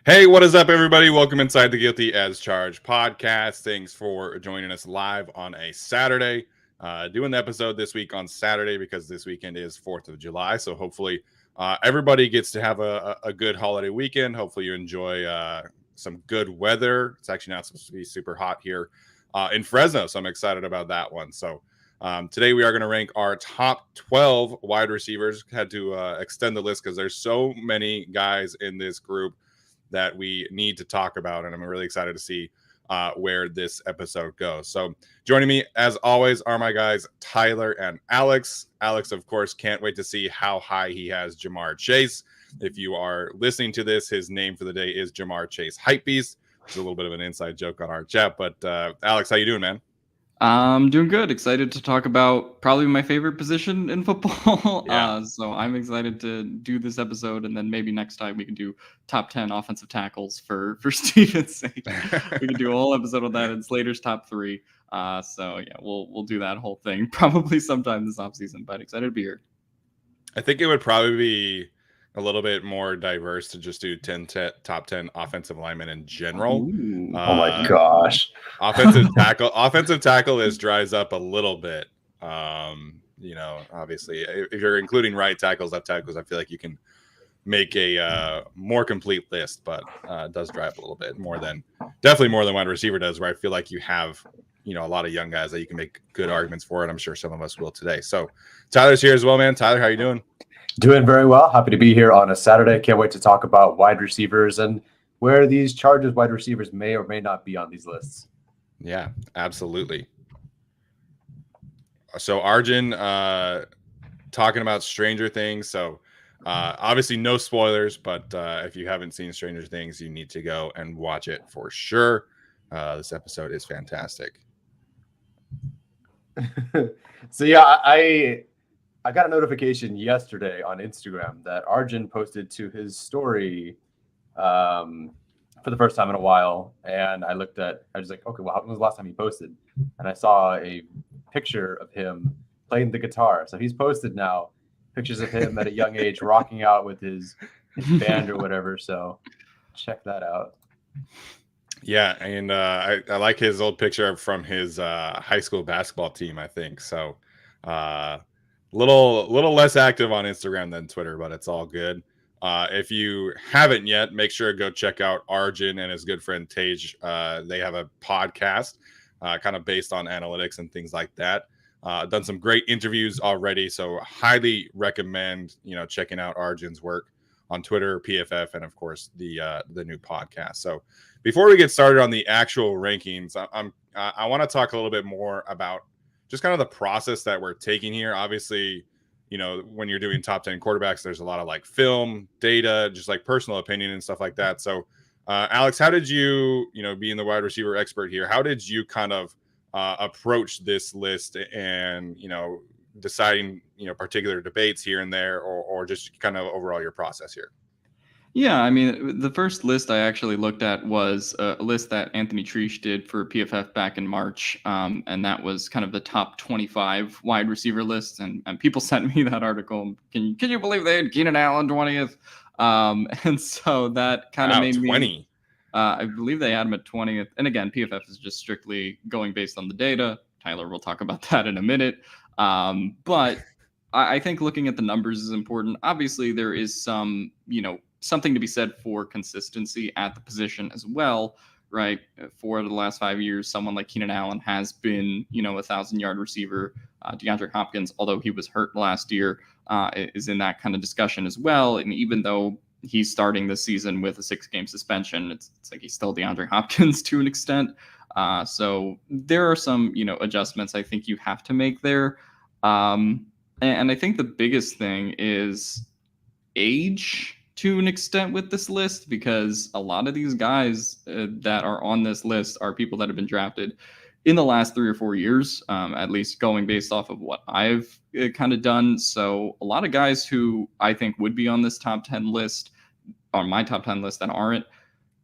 Hey, what is up, everybody? Welcome inside the Guilty as Charged podcast. Thanks for joining us live on a Saturday. Doing the episode this week on Saturday because this weekend is 4th of July. So hopefully everybody gets to have a good holiday weekend. Hopefully you enjoy some good weather. It's actually not supposed to be super hot here in Fresno, so I'm excited about that one. So today we are going to rank our top 12 wide receivers. Had to extend the list because there's so many guys in this group that we need to talk about, and I'm really excited to see where this episode goes. So joining me, as always, are my guys Tyler and Alex. Alex, of course, can't wait to see how high he has Jamar Chase. If you are listening to this, his name for the day is Jamar Chase Hypebeast. It's a little bit of an inside joke on our chat, but Alex, how you doing, man? I'm doing good. Excited to talk about probably my favorite position in football. Yeah. So I'm excited to do this episode, and then maybe next time we can do top 10 offensive tackles for Steven's sake. We can do a whole episode on that. It's Slater's top 3. So yeah, we'll do that whole thing probably sometime this offseason. But excited to be here. I think it would probably be a little bit more diverse to just do top 10 offensive linemen in general. Oh my gosh. Offensive tackle is dries up a little bit. Obviously if you're including right tackles, left tackles, I feel like you can make a more complete list, but it does dry up a little bit definitely more than wide receiver does, where I feel like you have a lot of young guys that you can make good arguments for, and I'm sure some of us will today. So Tyler's here as well, man. Tyler, how you doing? Doing very well. Happy to be here on a Saturday. Can't wait to talk about wide receivers and where these Chargers wide receivers may or may not be on these lists. Yeah, absolutely. So Arjun, talking about Stranger Things. So obviously no spoilers, but if you haven't seen Stranger Things, you need to go and watch it for sure. This episode is fantastic. So yeah, I got a notification yesterday on Instagram that Arjun posted to his story for the first time in a while. And I was like, okay, well, when was the last time he posted? And I saw a picture of him playing the guitar. So he's posted now pictures of him at a young age rocking out with his band or whatever. So check that out. Yeah, and I like his old picture from his high school basketball team, I think. So little less active on Instagram than Twitter, but it's all good. If you haven't yet, make sure to go check out Arjun and his good friend Tage. They have a podcast kind of based on analytics and things like that. Done some great interviews already, so highly recommend checking out Arjun's work on Twitter, PFF, and of course the new podcast. So before we get started on the actual rankings, I want to talk a little bit more about just kind of the process that we're taking here. Obviously, when you're doing top 10 quarterbacks, there's a lot of like film, data, just like personal opinion and stuff like that. So Alex, how did you, being the wide receiver expert here, how did you kind of approach this list and, deciding, particular debates here and there, or just kind of overall your process here? Yeah, I mean, the first list I actually looked at was a list that Anthony Treesh did for PFF back in March, and that was kind of the top 25 wide receiver lists, and people sent me that article. Can you believe they had Keenan Allen 20th? And so that kind of made 20. me. I believe they had him at 20th, and again, PFF is just strictly going based on the data. Tyler will talk about that in a minute, but I think looking at the numbers is important. Obviously, there is some, something to be said for consistency at the position as well, right? For the last 5 years, someone like Keenan Allen has been, a 1,000-yard receiver. Deandre Hopkins, although he was hurt last year, is in that kind of discussion as well. And even though he's starting this season with a 6-game suspension, it's like he's still DeAndre Hopkins to an extent. So there are some, adjustments I think you have to make there. And I think the biggest thing is age to an extent with this list, because a lot of these guys that are on this list are people that have been drafted in the last 3 or 4 years, at least going based off of what I've kind of done. So a lot of guys who I think would be on this top 10 list, on my top 10 list, that aren't,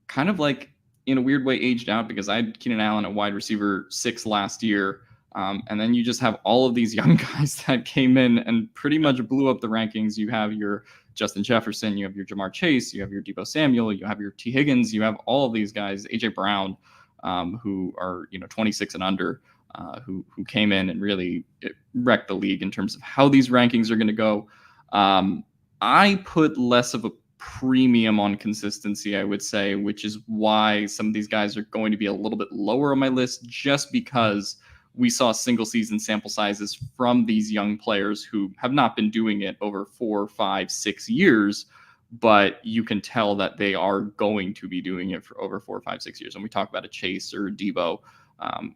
kind of like in a weird way aged out, because I had Keenan Allen at wide receiver 6 last year. And then you just have all of these young guys that came in and pretty much blew up the rankings. You have your Justin Jefferson, you have your Jamar Chase, you have your Debo Samuel, you have your T. Higgins, you have all of these guys, AJ Brown, who are 26 and under, who came in and really wrecked the league in terms of how these rankings are going to go. I put less of a premium on consistency, I would say, which is why some of these guys are going to be a little bit lower on my list, just because we saw single season sample sizes from these young players who have not been doing it over 4, 5, 6 years, but you can tell that they are going to be doing it for over 4, 5, 6 years. And we talk about a Chase or Debo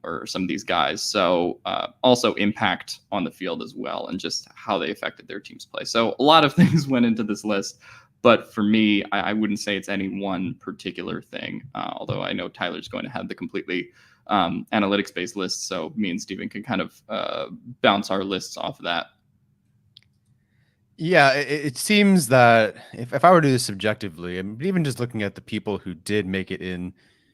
or some of these guys. So also impact on the field as well, and just how they affected their team's play. So a lot of things went into this list. But for me, I wouldn't say it's any one particular thing, although I know Tyler's going to have the completely analytics-based list, so me and Steven can kind of bounce our lists off of that. Yeah, it seems that if I were to do this subjectively, and even just looking at the people who did make it in,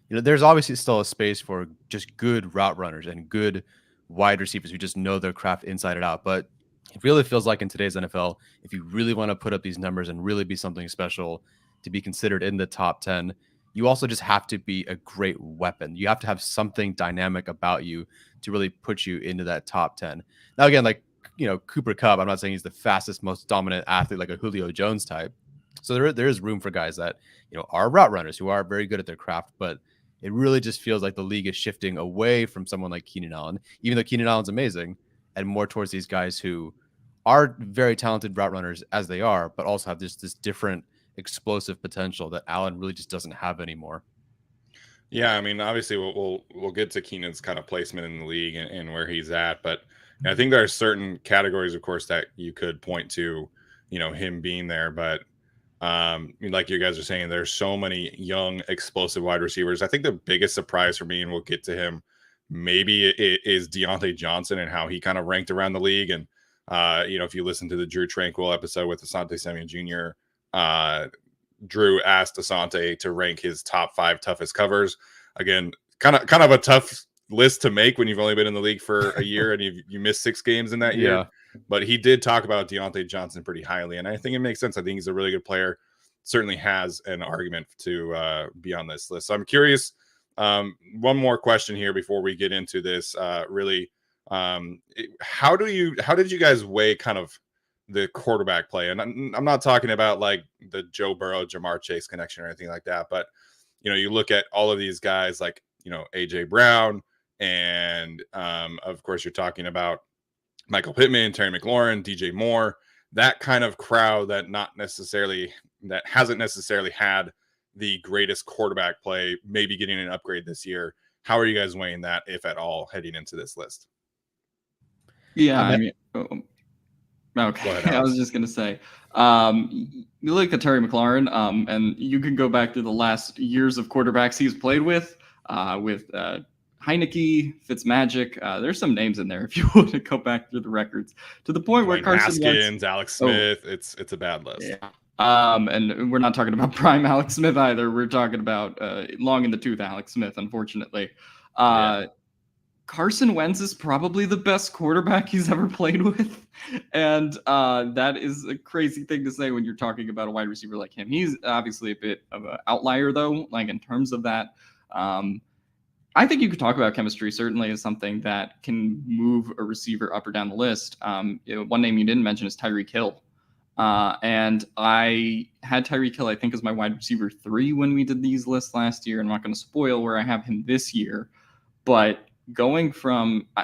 there's obviously still a space for just good route runners and good wide receivers who just know their craft inside and out. But it really feels like in today's NFL, if you really want to put up these numbers and really be something special to be considered in the top 10, you also just have to be a great weapon. You have to have something dynamic about you to really put you into that top 10. Now, again, like, Cooper Kupp, I'm not saying he's the fastest, most dominant athlete like a Julio Jones type. So there is room for guys that, are route runners who are very good at their craft, but it really just feels like the league is shifting away from someone like Keenan Allen, even though Keenan Allen's amazing, and more towards these guys who are very talented route runners as they are, but also have this different explosive potential that Allen really just doesn't have anymore. Yeah, I mean, obviously we'll get to Keenan's kind of placement in the league and where he's at, but I think there are certain categories, of course, that you could point to, him being there. But like you guys are saying, there's so many young, explosive wide receivers. I think the biggest surprise for me, and we'll get to him, maybe it is Deante Johnson and how he kind of ranked around the league. And if you listen to the Drew Tranquil episode with Asante Samuel Jr., Drew asked Asante to rank his top 5 toughest covers. Again, kind of a tough list to make when you've only been in the league for a year and you missed 6 games in that year. Yeah. But he did talk about Deontay Johnson pretty highly, and I think it makes sense. I think he's a really good player. Certainly has an argument to be on this list. So I'm curious. One more question here before we get into this. How did you guys weigh kind of the quarterback play? And I'm not talking about like the Joe Burrow, Jamar Chase connection or anything like that, but you look at all of these guys like AJ Brown, and of course you're talking about Michael Pittman, Terry McLaurin, DJ Moore, that kind of crowd that hasn't necessarily had the greatest quarterback play, maybe getting an upgrade this year. How are you guys weighing that, if at all, heading into this list? Yeah, I mean, okay. Ahead, I was just going to say, you look at Terry McLaurin, and you can go back to the last years of quarterbacks he's played with Heineke, Fitzmagic. There's some names in there if you want to go back through the records, to the point where Carson Haskins, Alex Smith. It's a bad list. Yeah. And we're not talking about prime Alex Smith either. We're talking about long in the tooth Alex Smith, unfortunately. Carson Wentz is probably the best quarterback he's ever played with. And that is a crazy thing to say when you're talking about a wide receiver like him. He's obviously a bit of an outlier, though, like in terms of that. I think you could talk about chemistry, certainly, as something that can move a receiver up or down the list. One name you didn't mention is Tyree Kill. And I had Tyreke Hill, I think, as my wide receiver 3 when we did these lists last year. I'm not going to spoil where I have him this year, but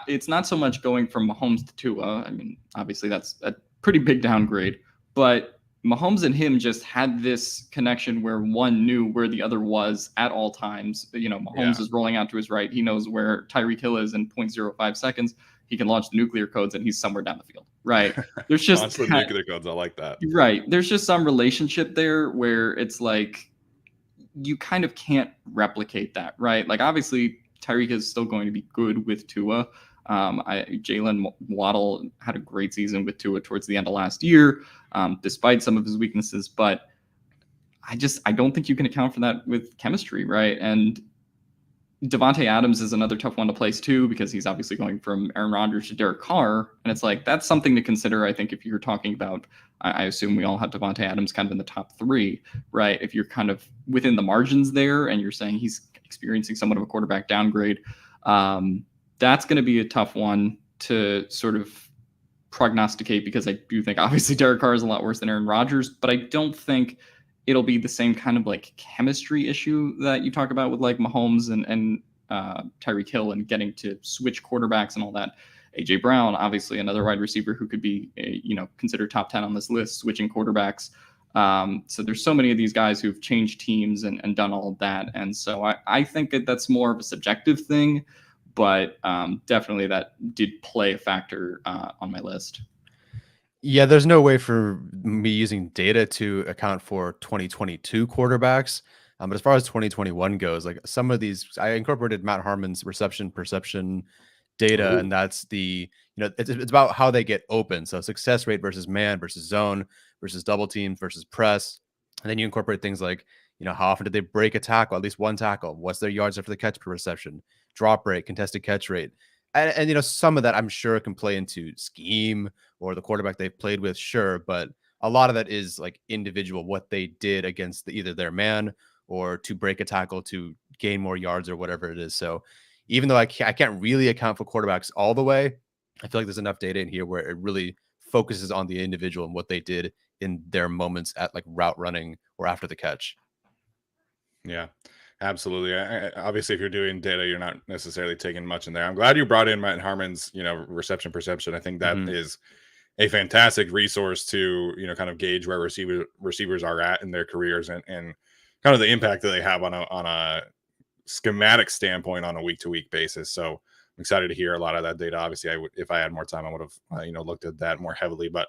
it's not so much going from Mahomes to Tua. I mean, obviously that's a pretty big downgrade, but Mahomes and him just had this connection where one knew where the other was at all times. Mahomes is rolling out to his right. He knows where Tyreke Hill is in 0.05 seconds. He can launch the nuclear codes and he's somewhere down the field. Right. There's just launch the nuclear codes. I like that. Right. There's just some relationship there where it's like you kind of can't replicate that. Right. Like, obviously, Tyreek is still going to be good with Tua. Jalen Waddle had a great season with Tua towards the end of last year, despite some of his weaknesses. But I don't think you can account for that with chemistry. Right. And Devonte Adams is another tough one to place too, because he's obviously going from Aaron Rodgers to Derek Carr. And it's like, that's something to consider. I think if you're talking about, I assume we all have Devonte Adams kind of in the top 3, right? If you're kind of within the margins there and you're saying he's experiencing somewhat of a quarterback downgrade, that's going to be a tough one to sort of prognosticate, because I do think obviously Derek Carr is a lot worse than Aaron Rodgers, but I don't think it'll be the same kind of like chemistry issue that you talk about with like Mahomes and Tyree Kill and getting to switch quarterbacks and all that. AJ Brown, obviously another wide receiver who could be, considered top 10 on this list, switching quarterbacks. So there's so many of these guys who've changed teams and done all of that. And so I think that's more of a subjective thing, but definitely that did play a factor on my list. Yeah, there's no way for me using data to account for 2022 quarterbacks. But as far as 2021 goes, like some of these, I incorporated Matt Harmon's reception perception data, and that's it's about how they get open. So success rate versus man versus zone versus double team versus press. And then you incorporate things like, how often did they break a tackle, at least one tackle? What's their yards after the catch per reception, drop rate, contested catch rate? And some of that I'm sure can play into scheme or the quarterback they've played with, sure, but a lot of that is like individual, what they did against either their man or to break a tackle to gain more yards or whatever it is. So even though I can't really account for quarterbacks all the way, I feel like there's enough data in here where it really focuses on the individual and what they did in their moments at like route running or after the catch. Yeah, absolutely. Obviously, if you're doing data, you're not necessarily taking much in there. I'm glad you brought in Matt Harmon's, reception perception. I think that is a fantastic resource to, kind of gauge where receivers are at in their careers and kind of the impact that they have on a schematic standpoint on a week-to-week basis. So I'm excited to hear a lot of that data. Obviously, if I had more time, I would have, looked at that more heavily. But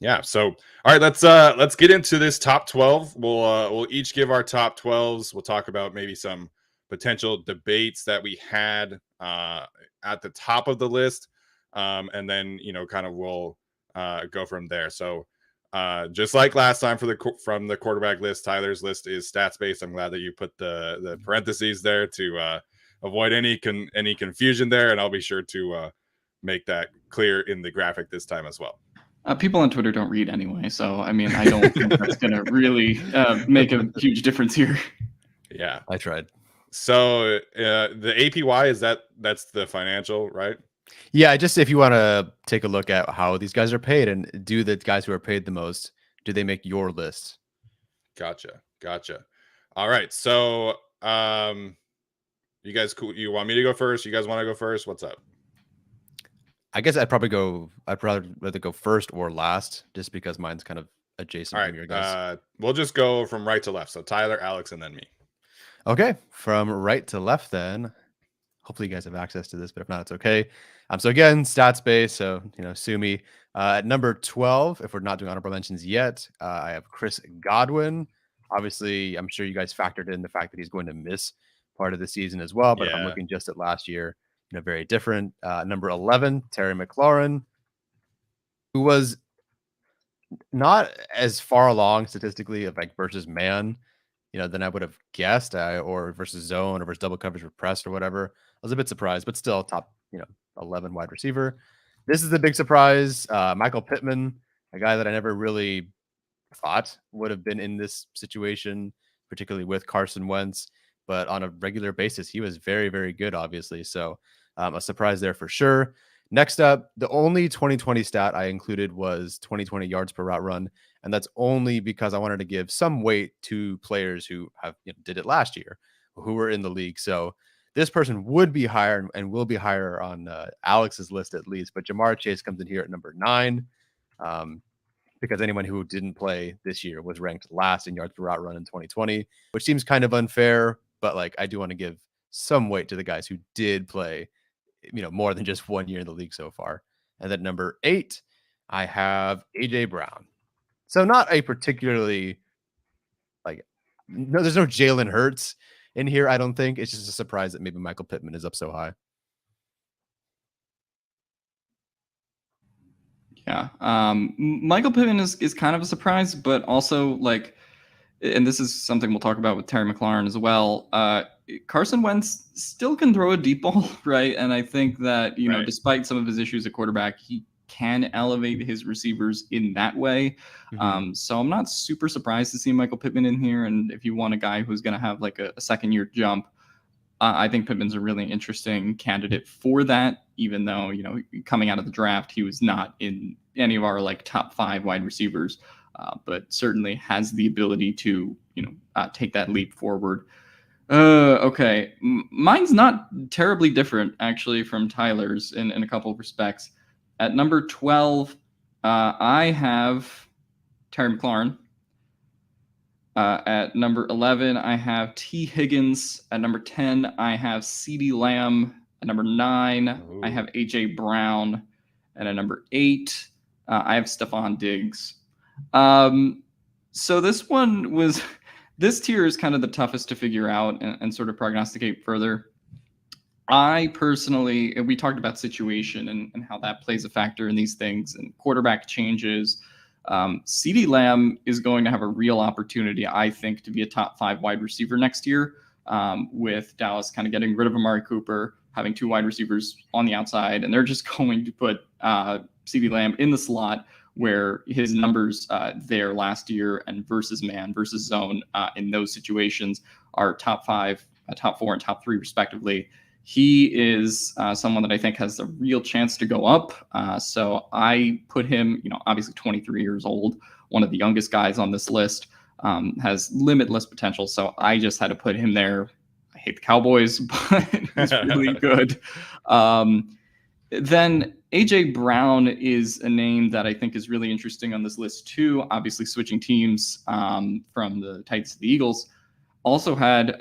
yeah. So all right, let's get into this top 12. We'll each give our top 12s. We'll talk about maybe some potential debates that we had at the top of the list. And then, kind of we'll go from there. So just like last time from the quarterback list, Tyler's list is stats based. I'm glad that you put the parentheses there to avoid any confusion there. And I'll be sure to make that clear in the graphic this time as well. People on Twitter don't read anyway. So, I mean, I don't think that's going to really make a huge difference here. Yeah. I tried. So the APY, that's the financial, right? Yeah, just if you want to take a look at how these guys are paid and do the guys who are paid the most, do they make your list? Gotcha. All right. So you guys cool? You want me to go first? You guys want to go first? What's up? I guess I'd probably rather go first or last, just because mine's kind of adjacent from your guys. We'll just go from right to left. So Tyler, Alex, and then me. Okay, from right to left then. Hopefully you guys have access to this, but if not, it's okay. So again, stats based. So, sue me. At number 12, if we're not doing honorable mentions yet, I have Chris Godwin. Obviously, I'm sure you guys factored in the fact that he's going to miss part of the season as well. But if I'm looking just at last year, very different. Number 11, Terry McLaurin, who was not as far along statistically of like versus man, than I would have guessed, or versus zone or versus double coverage or press or whatever. I was a bit surprised, but still top, 11 wide receiver. This is the big surprise. Michael Pittman, a guy that I never really thought would have been in this situation, particularly with Carson Wentz, but on a regular basis, he was very, very good, obviously. So a surprise there for sure. Next up, the only 2020 stat I included was 2020 yards per route run. And that's only because I wanted to give some weight to players who have did it last year, who were in the league. So this person would be higher and will be higher on Alex's list at least. But Jamar Chase comes in here at number 9 because anyone who didn't play this year was ranked last in yards per route run in 2020, which seems kind of unfair. But like I do want to give some weight to the guys who did play, more than just 1 year in the league so far. And then number 8, I have AJ Brown. So not a particularly there's no Jalen Hurts in here, I don't think. It's just a surprise that maybe Michael Pittman is up so high. Yeah. Michael Pittman is kind of a surprise, but also and this is something we'll talk about with Terry McLaurin as well. Carson Wentz still can throw a deep ball, right? And I think that, you know, Right. despite some of his issues at quarterback, he can elevate his receivers in that way. So I'm not super surprised to see Michael Pittman in here. And if you want a guy who's going to have like a second-year jump, I think Pittman's a really interesting candidate for that, even though, you know, coming out of the draft, he was not in any of our like top 5 wide receivers, but certainly has the ability to, you know, take that leap forward. Okay. Mine's not terribly different, actually, from Tyler's in a couple of respects. At number 12, I have Terry McLaurin. At number 11, I have T. Higgins. At number 10, I have CeeDee Lamb. At number 9, I have A.J. Brown. And at number 8, I have Stephon Diggs. So this one was... This tier is kind of the toughest to figure out and sort of prognosticate further. I personally, we talked about situation and how that plays a factor in these things and quarterback changes. CeeDee Lamb is going to have a real opportunity, I think, to be a top 5 wide receiver next year, with Dallas kind of getting rid of Amari Cooper, having 2 wide receivers on the outside, and they're just going to put CeeDee Lamb in the slot, where his numbers there last year and versus man versus zone in those situations are top 5, top 4, and top 3 respectively. He is someone that I think has a real chance to go up. So I put him, you know, obviously 23 years old, one of the youngest guys on this list, has limitless potential. So I just had to put him there. I hate the Cowboys, but he's really good. Then A.J. Brown is a name that I think is really interesting on this list too. Obviously switching teams from the Titans to the Eagles. Also had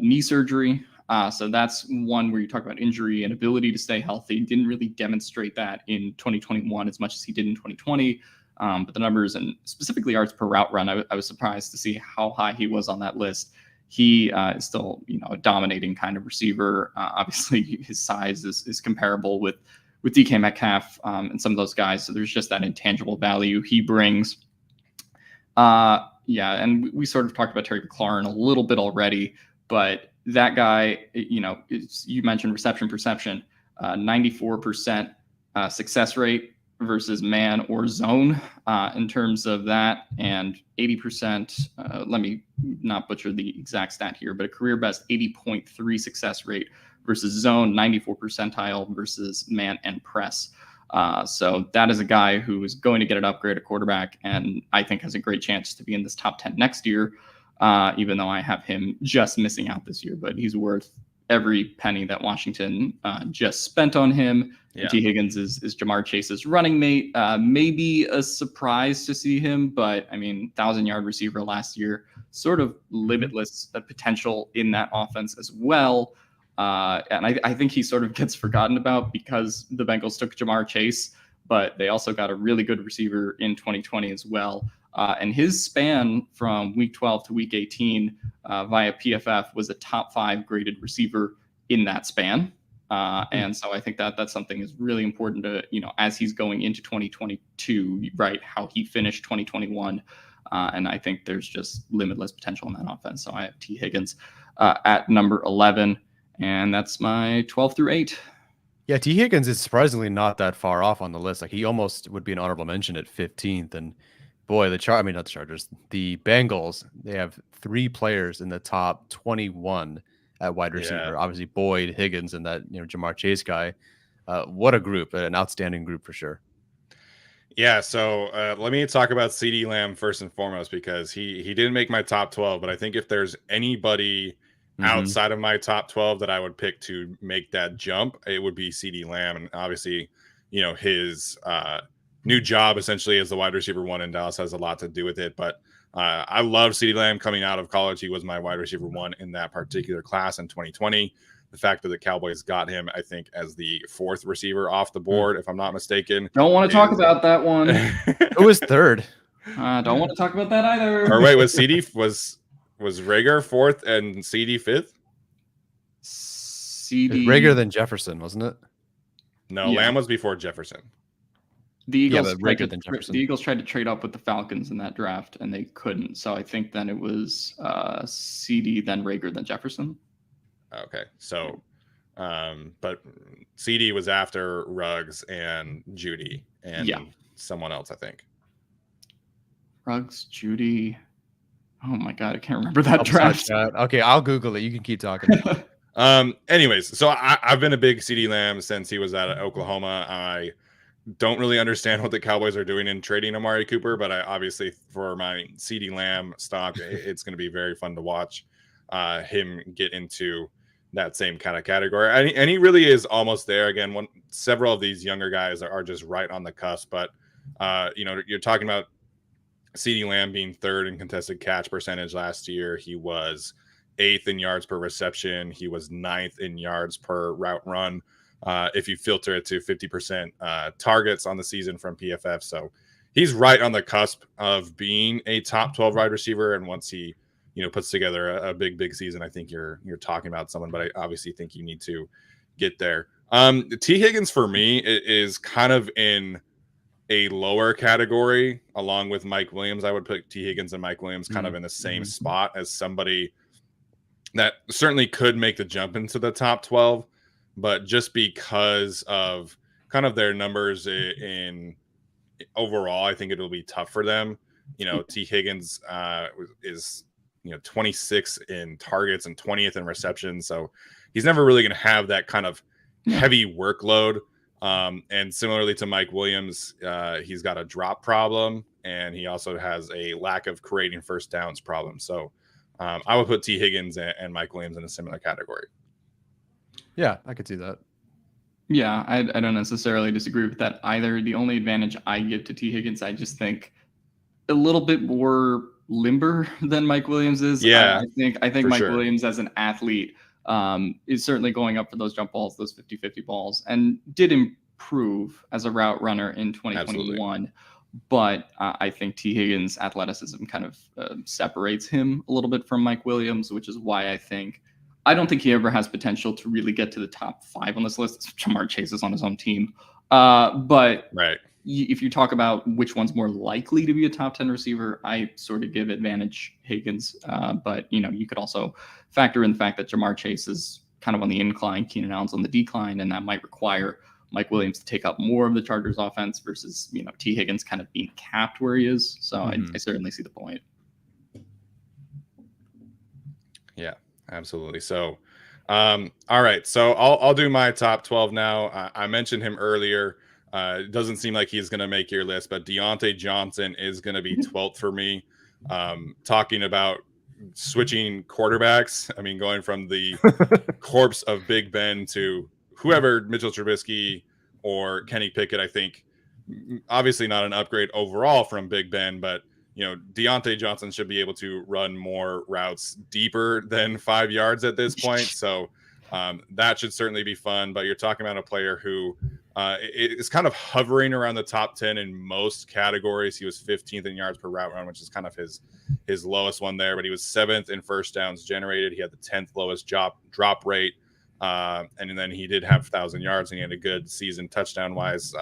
knee surgery. So that's one where you talk about injury and ability to stay healthy. Didn't really demonstrate that in 2021 as much as he did in 2020. But the numbers and specifically yards per route run, I was surprised to see how high he was on that list. He is still, you know, a dominating kind of receiver. Obviously, his size is comparable with DK Metcalf and some of those guys. So there's just that intangible value he brings. Yeah, and we sort of talked about Terry McLaurin a little bit already, but that guy, you know, you mentioned reception perception, 94% success rate versus man or zone in terms of that, and 80%, let me not butcher the exact stat here, but a career best 80.3 success rate versus zone, 94 percentile versus man and press. So that is a guy who is going to get an upgrade at quarterback, and I think has a great chance to be in this top 10 next year, even though I have him just missing out this year, but he's worth every penny that Washington just spent on him. Yeah. T. Higgins is Jamar Chase's running mate. Maybe a surprise to see him, but I mean, 1,000-yard receiver last year, sort of limitless potential in that offense as well. And I think he sort of gets forgotten about because the Bengals took Jamar Chase, but they also got a really good receiver in 2020 as well. And his span from week 12 to week 18 via PFF was a top 5 graded receiver in that span. And so I think that that's something is really important to, you know, as he's going into 2022, right, how he finished 2021. And I think there's just limitless potential in that offense. So I have T. Higgins at number 11, and that's my 12 through 8. Yeah, T. Higgins is surprisingly not that far off on the list. Like, he almost would be an honorable mention at 15th. And boy, not the Chargers, the Bengals, they have 3 players in the top 21 at wide receiver. Yeah. Obviously Boyd, Higgins, and that, you know, Jamar Chase guy. What a group, an outstanding group for sure. Yeah, so let me talk about CeeDee Lamb first and foremost, because he didn't make my top 12, but I think if there's anybody outside of my top 12 that I would pick to make that jump, it would be CeeDee Lamb. And obviously, you know, his new job essentially as the wide receiver 1 in Dallas has a lot to do with it. But I love CeeDee Lamb coming out of college. He was my wide receiver 1 in that particular class in 2020. The fact that the Cowboys got him, I think, as the 4th receiver off the board, if I'm not mistaken. Don't want to talk about that one. Who was 3rd? Don't want to talk about that either. Or wait, was CeeDee was Rager 4th and CeeDee 5th? CeeDee Rager than Jefferson, wasn't it? No, yeah. Lamb was before Jefferson. The Eagles, the Eagles tried to trade up with the Falcons in that draft, and they couldn't. So I think then it was CeeDee, then Rager, then Jefferson. Okay, so, but CD was after Ruggs and Judy and someone else, I think. Ruggs, Judy. Oh my god, I can't remember that draft. Okay, I'll Google it. You can keep talking. Anyways, so I've been a big CD Lamb since he was at Oklahoma. I don't really understand what the Cowboys are doing in trading Amari Cooper, but I obviously for my CD Lamb stock, it's going to be very fun to watch him get into that same kind of category. And he really is almost there. Again, several of these younger guys are just right on the cusp, but you're talking about CD Lamb being third in contested catch percentage last year. He was 8th in yards per reception. He was 9th in yards per route run. If you filter it to 50% targets on the season from PFF. So he's right on the cusp of being a top 12 wide receiver. And once he, puts together a big season, I think you're talking about someone, but I obviously think you need to get there. T Higgins for me is kind of in a lower category along with Mike Williams. I would put T Higgins and Mike Williams kind of in the same spot as somebody that certainly could make the jump into the top 12, but just because of kind of their numbers in overall, I think it'll be tough for them. T Higgins is 26 in targets and 20th in receptions, so he's never really going to have that kind of heavy workload. And similarly to Mike Williams, he's got a drop problem, and he also has a lack of creating first downs problem. So I would put T Higgins and Mike Williams in a similar category. Yeah, I could see that. Yeah, I don't necessarily disagree with that either. The only advantage I give to T Higgins, I just think a little bit more limber than Mike Williams is. Yeah, I think Mike Williams as an athlete is certainly going up for those jump balls, those 50-50 balls, and did improve as a route runner in 2021. Absolutely. But I think T Higgins' athleticism kind of separates him a little bit from Mike Williams, which is why I don't think he ever has potential to really get to the top 5 on this list. Jamar Chase is on his own team. But right. If you talk about which one's more likely to be a top 10 receiver, I sort of give advantage Higgins. But, you could also factor in the fact that Jamar Chase is kind of on the incline, Keenan Allen's on the decline, and that might require Mike Williams to take up more of the Chargers offense versus, T Higgins kind of being capped where he is. So I certainly see the point. Yeah, absolutely. So, all right. So I'll do my top 12 now. I mentioned him earlier. It doesn't seem like he's going to make your list, but Deante Johnson is going to be 12th for me. Talking about switching quarterbacks. I mean, going from the corpse of Big Ben to whoever, Mitchell Trubisky or Kenny Pickett. I think obviously not an upgrade overall from Big Ben, but Deante Johnson should be able to run more routes deeper than 5 yards at this point. So that should certainly be fun. But you're talking about a player who is kind of hovering around the top 10 in most categories. He was 15th in yards per route run, which is kind of his lowest one there. But he was 7th in first downs generated. He had the 10th lowest drop rate. And then he did have 1,000 yards, and he had a good season touchdown-wise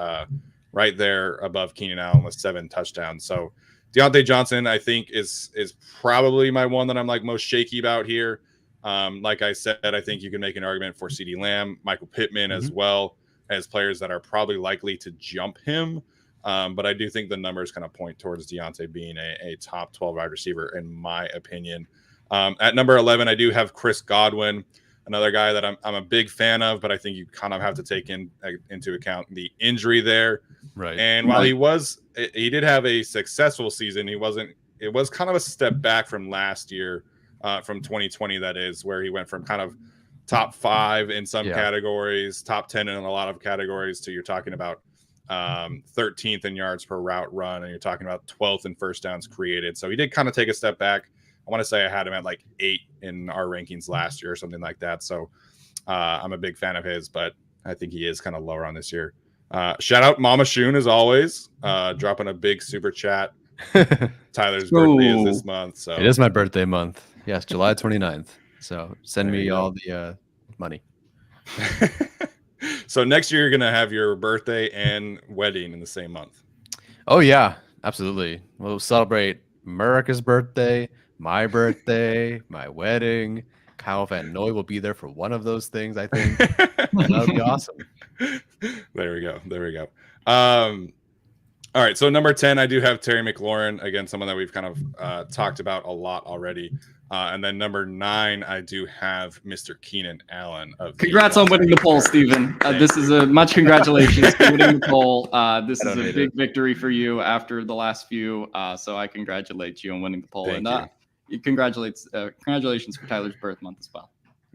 right there above Keenan Allen with 7 touchdowns. So Deante Johnson, I think, is probably my one that I'm most shaky about here. Like I said, I think you can make an argument for CeeDee Lamb, Michael Pittman as well as players that are probably likely to jump him. But I do think the numbers kind of point towards Deante being a top 12 wide receiver, in my opinion. At number 11, I do have Chris Godwin, another guy that I'm a big fan of, but I think you kind of have to take into account the injury there. Right. And while he did have a successful season, it was kind of a step back from last year, from 2020, that is, where he went from kind of top 5 in some categories, top 10 in a lot of categories, to you're talking about 13th in yards per route run, and you're talking about 12th in first downs created. So he did kind of take a step back. I want to say I had him at 8 in our rankings last year or something like that. So I'm a big fan of his, but I think he is kind of lower on this year. Shout out Mama Shun as always, dropping a big super chat. Tyler's birthday is this month. So it is my birthday month. Yes, July 29th. So send me all the money. So next year you're going to have your birthday and wedding in the same month. Oh, yeah, absolutely. We'll celebrate America's birthday, my birthday, my wedding. Kyle Van Noy will be there for one of those things, I think. That would be awesome. There we go. All right, so number 10, I do have Terry McLaurin, again, someone that we've kind of talked about a lot already. And then number 9, I do have Mr. Keenan Allen. Congrats on winning the poll, Steven. This is a much congratulations for winning the poll. This is a big victory for you after the last few. So I congratulate you on winning the poll. Thank you. Congratulations for Tyler's birth month as well.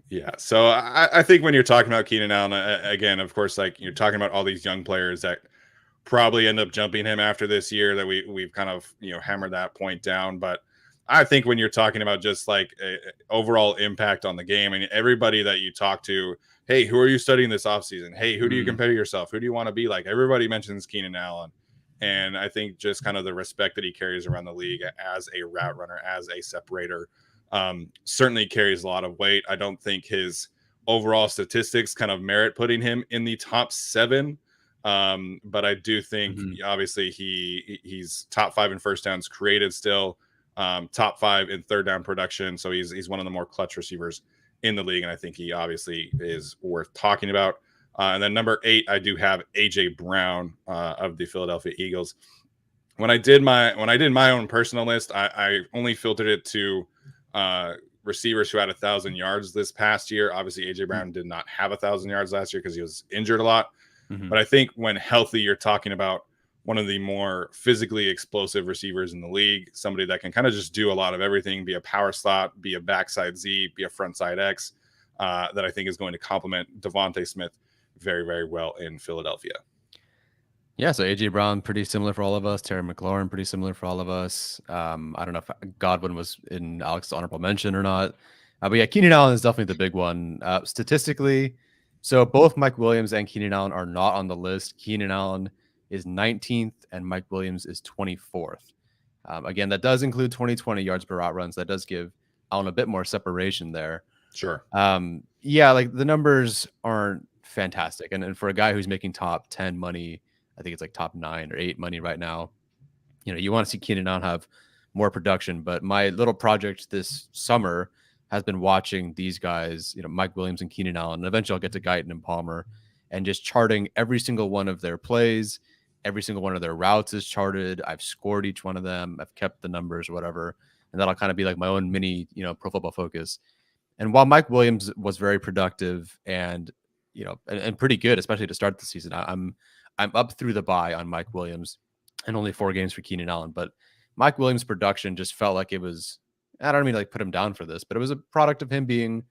Yeah, so I think when you're talking about Keenan Allen, again, of course, like you're talking about all these young players that probably end up jumping him after this year, that we've kind of hammered that point down. But I think when you're talking about just like overall impact on the game, and everybody that you talk to, hey, who are you studying this offseason? Hey, who do you compare yourself? Who do you want to be like? Everybody mentions Keenan Allen. And I think just kind of the respect that he carries around the league as a route runner, as a separator, certainly carries a lot of weight. I don't think his overall statistics kind of merit putting him in the top 7. But I do think obviously he's top 5 in first downs created still, top 5 in third down production. So he's one of the more clutch receivers in the league. And I think he obviously is worth talking about. And then number 8, I do have AJ Brown of the Philadelphia Eagles. When I did my own personal list, I only filtered it to receivers who had 1,000 yards this past year. Obviously, AJ Brown did not have 1,000 yards last year because he was injured a lot. But I think when healthy, you're talking about one of the more physically explosive receivers in the league, somebody that can kind of just do a lot of everything, be a power slot, be a backside Z, be a front side X, that I think is going to complement Devonta Smith very, very well in Philadelphia. Yeah, so AJ Brown, pretty similar for all of us. Terry McLaurin, pretty similar for all of us. I don't know if Godwin was in Alex's honorable mention or not. But yeah, Keenan Allen is definitely the big one. Statistically, so both Mike Williams and Keenan Allen are not on the list. Keenan Allen is 19th and Mike Williams is 24th. Again, that does include 20 yards per route runs. That does give Allen a bit more separation there. Sure. Yeah, like the numbers aren't fantastic. And for a guy who's making top 10 money, I think it's like top 9 or 8 money right now, you want to see Keenan Allen have more production. But my little project this summer has been watching these guys, Mike Williams and Keenan Allen, and eventually I'll get to Guyton and Palmer, and just charting every single one of their plays, every single one of their routes is charted. I've scored each one of them. I've kept the numbers, whatever. And that'll kind of be like my own mini, Pro Football Focus. And while Mike Williams was very productive and, and pretty good, especially to start the season, I'm up through the bye on Mike Williams and only 4 games for Keenan Allen. But Mike Williams' production just felt like it was, I don't mean to like put him down for this, but it was a product of him being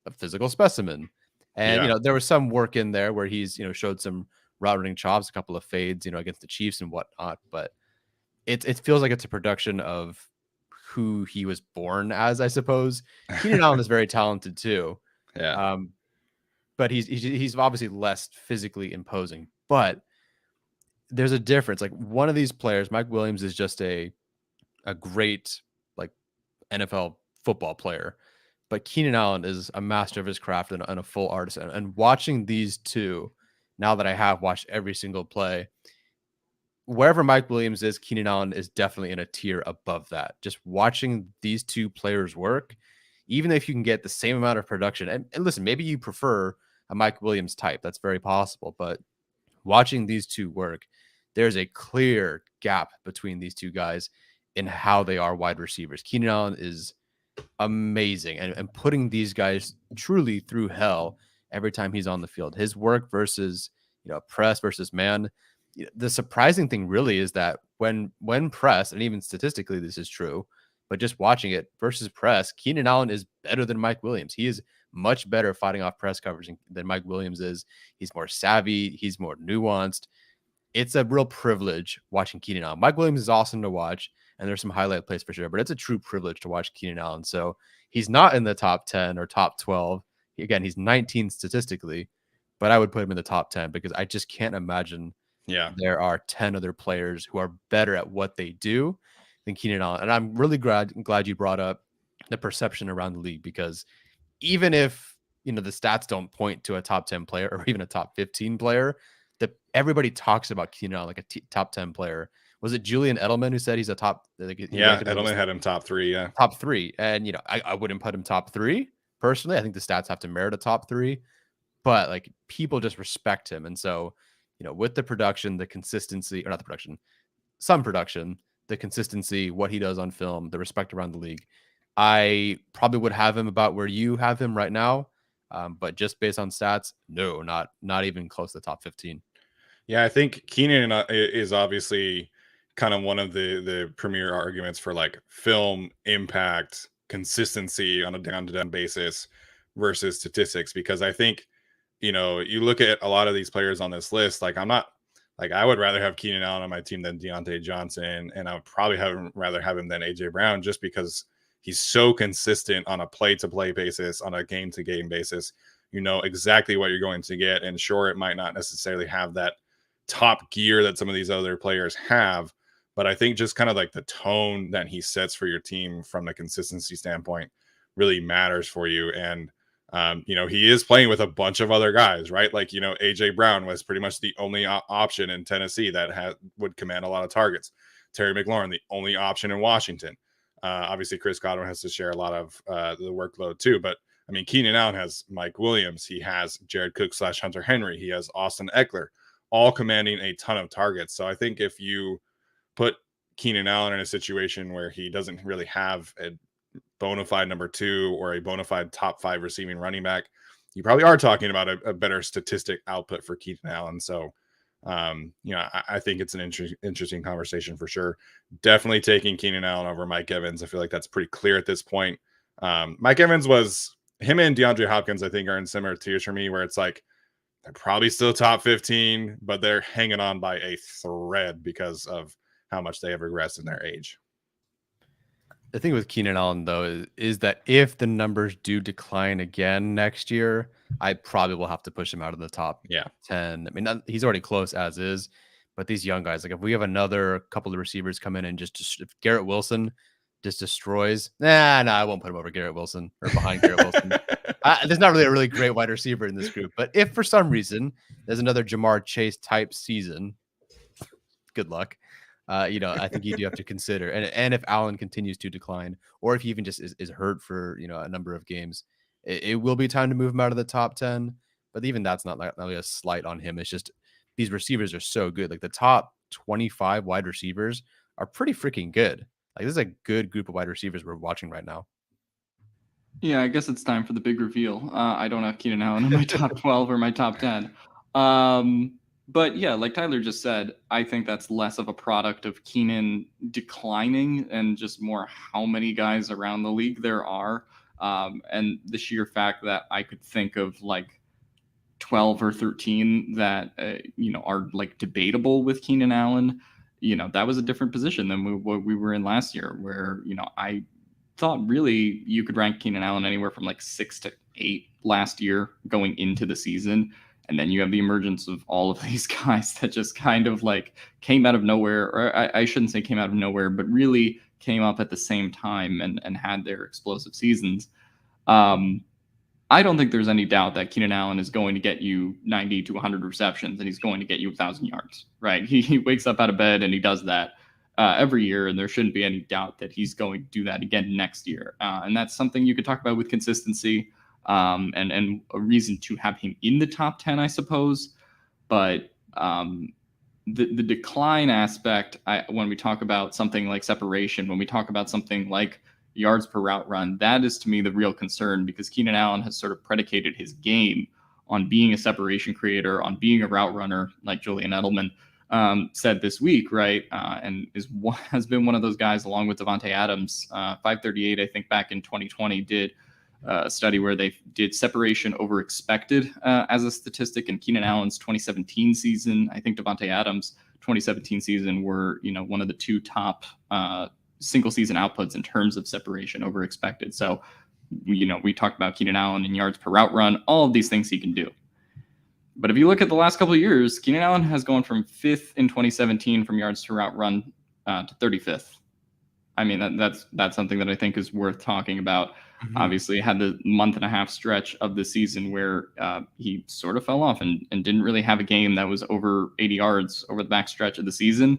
a physical specimen. And, there was some work in there where he's, showed some route running chops, a couple of fades, against the Chiefs and whatnot. But it feels like it's a production of who he was born as, I suppose. Keenan Allen is very talented too. Yeah. But he's obviously less physically imposing. But there's a difference. Like one of these players, Mike Williams, is just a great like NFL football player. But Keenan Allen is a master of his craft and a full artist. And watching these two, now that I have watched every single play, wherever Mike Williams is, Keenan Allen is definitely in a tier above that. Just watching these two players work, even if you can get the same amount of production. And listen, maybe you prefer a Mike Williams type. That's very possible. But watching these two work, there's a clear gap between these two guys in how they are wide receivers. Keenan Allen is amazing and putting these guys truly through hell every time he's on the field. His work versus press versus man. The surprising thing really is that when press, and even statistically this is true, but just watching it versus press, Keenan Allen is better than Mike Williams. He is much better fighting off press coverage than Mike Williams is. He's more savvy. He's more nuanced. It's a real privilege watching Keenan Allen. Mike Williams is awesome to watch, and there's some highlight plays for sure, but it's a true privilege to watch Keenan Allen. So he's not in the top 10 or top 12. Again, he's 19 statistically, but I would put him in the top 10 because I just can't imagine there are 10 other players who are better at what they do than Keenan Allen. And I'm really glad you brought up the perception around the league, because even if, the stats don't point to a top 10 player or even a top 15 player, that everybody talks about Keenan Allen like a top 10 player. Was it Julian Edelman who said he's a top? Edelman had him top 3. Yeah, top 3. And I wouldn't put him top 3, personally, I think the stats have to merit a top 3, but like people just respect him. And so, with the production, the consistency, or not the production, some production, the consistency, what he does on film, the respect around the league, I probably would have him about where you have him right now. But just based on stats, no, not even close to the top 15. Yeah, I think Keenan is obviously kind of one of the premier arguments for like film impact, consistency on a down-to-down basis versus statistics, because I think, you look at a lot of these players on this list, like I would rather have Keenan Allen on my team than Deante Johnson, and I would probably rather have him than AJ Brown, just because he's so consistent on a play-to-play basis, on a game-to-game basis. You know exactly what you're going to get, and sure, it might not necessarily have that top gear that some of these other players have, but I think just kind of like the tone that he sets for your team from the consistency standpoint really matters for you. And he is playing with a bunch of other guys, right? Like, AJ Brown was pretty much the only option in Tennessee that would command a lot of targets. Terry McLaurin, the only option in Washington. Obviously Chris Godwin has to share a lot of the workload too, but I mean, Keenan Allen has Mike Williams, he has Jared Cook / Hunter Henry, he has Austin Eckler, all commanding a ton of targets. So I think if you put Keenan Allen in a situation where he doesn't really have a bona fide number 2 or a bona fide top 5 receiving running back, you probably are talking about a better statistic output for Keenan Allen. So, I think it's an interesting conversation for sure. Definitely taking Keenan Allen over Mike Evans. I feel like that's pretty clear at this point. Mike Evans him and DeAndre Hopkins, I think, are in similar tiers for me, where it's like, they're probably still top 15, but they're hanging on by a thread because of how much they have regressed in their age. The thing with Keenan Allen, though, is that if the numbers do decline again next year, I probably will have to push him out of the top 10. I mean, he's already close as is, but these young guys, like if we have another couple of receivers come in and if Garrett Wilson just destroys, I won't put him over Garrett Wilson or behind Garrett Wilson. There's not really a really great wide receiver in this group, but if for some reason there's another Jamar Chase type season, good luck. I think you do have to consider, and if Allen continues to decline, or if he even just is hurt for a number of games, it will be time to move him out of the top 10. But even that's not really a slight on him. It's just these receivers are so good. Like the top 25 wide receivers are pretty freaking good. Like this is a good group of wide receivers we're watching right now. Yeah, I guess it's time for the big reveal. I don't have Keenan Allen in my top 12 or my top 10. But yeah, like Tyler just said, I think that's less of a product of Keenan declining and just more how many guys around the league there are. And the sheer fact that I could think of like 12 or 13 that, are like debatable with Keenan Allen. That was a different position than what we were in last year, where, I thought really you could rank Keenan Allen anywhere from like 6 to 8 last year going into the season. And then you have the emergence of all of these guys that just kind of like came out of nowhere, or I shouldn't say came out of nowhere, but really came up at the same time and had their explosive seasons. I don't think there's any doubt that Keenan Allen is going to get you 90 to 100 receptions and he's going to get you 1,000 yards, right? He wakes up out of bed and he does that every year, and there shouldn't be any doubt that he's going to do that again next year. And that's something you could talk about with consistency. And a reason to have him in the top 10, I suppose. But the decline aspect, when we talk about something like separation, when we talk about something like yards per route run, that is to me the real concern, because Keenan Allen has sort of predicated his game on being a separation creator, on being a route runner, like Julian Edelman said this week, right? And has been one of those guys along with Devonte Adams. 538, I think, back in 2020 did a study where they did separation over expected as a statistic in Keenan Allen's 2017 season. I think Devonte Adams' 2017 season were, one of the 2 top single season outputs in terms of separation over expected. So, we talked about Keenan Allen in yards per route run, all of these things he can do. But if you look at the last couple of years, Keenan Allen has gone from 5th in 2017 from yards per route run to 35th. I mean, that's something that I think is worth talking about. Mm-hmm. Obviously, had the month and a half stretch of the season where he sort of fell off and didn't really have a game that was over 80 yards over the back stretch of the season.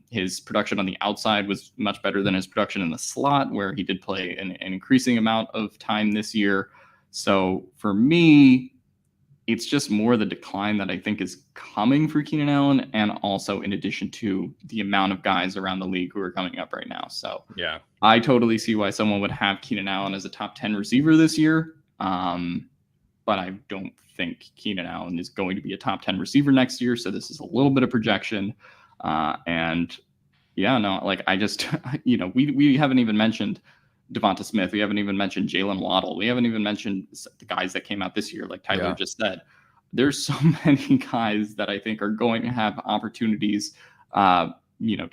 His production on the outside was much better than his production in the slot, where he did play an increasing amount of time this year. So for me, it's just more the decline that I think is coming for Keenan Allen, and also in addition to the amount of guys around the league who are coming up right now. So yeah, I totally see why someone would have Keenan Allen as a top 10 receiver this year. But I don't think Keenan Allen is going to be a top 10 receiver next year. So this is a little bit of projection. And yeah, no, like I just, we haven't even mentioned Devonta Smith. We haven't even mentioned Jalen Waddle. We haven't even mentioned the guys that came out this year, like Tyler just said. There's so many guys that I think are going to have opportunities, to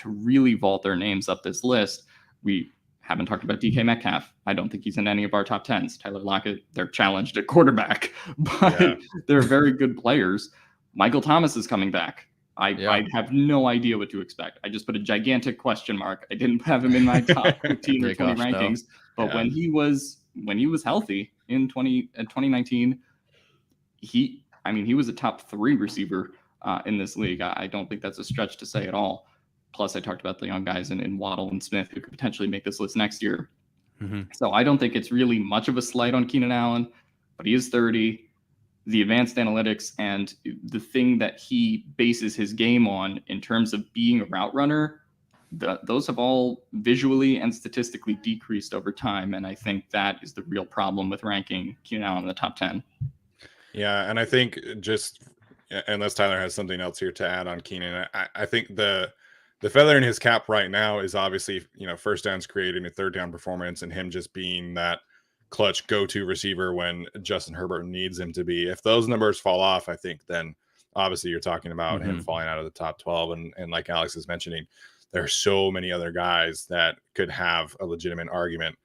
really vault their names up this list. We haven't talked about DK Metcalf. I don't think he's in any of our top 10s. Tyler Lockett, they're challenged at quarterback, but they're very good players. Michael Thomas is coming back. I have no idea what to expect. I just put a gigantic question mark. I didn't have him in my top 15 or 20 rankings, but when he was healthy in 2019, he was a top 3 receiver in this league. I don't think that's a stretch to say at all. Plus, I talked about the young guys in Waddle and Smith who could potentially make this list next year. Mm-hmm. So I don't think it's really much of a slight on Keenan Allen, but he is 30. The advanced analytics and the thing that he bases his game on in terms of being a route runner, those have all visually and statistically decreased over time. And I think that is the real problem with ranking Keenan Allen in the top 10. Yeah, and I think just, unless Tyler has something else here to add on Keenan, I think the feather in his cap right now is obviously, first downs creating a third down performance and him just being that clutch go-to receiver when Justin Herbert needs him to be. If those numbers fall off, I think then obviously you're talking about him falling out of the top 12. And like Alex is mentioning, there are so many other guys that could have a legitimate argument.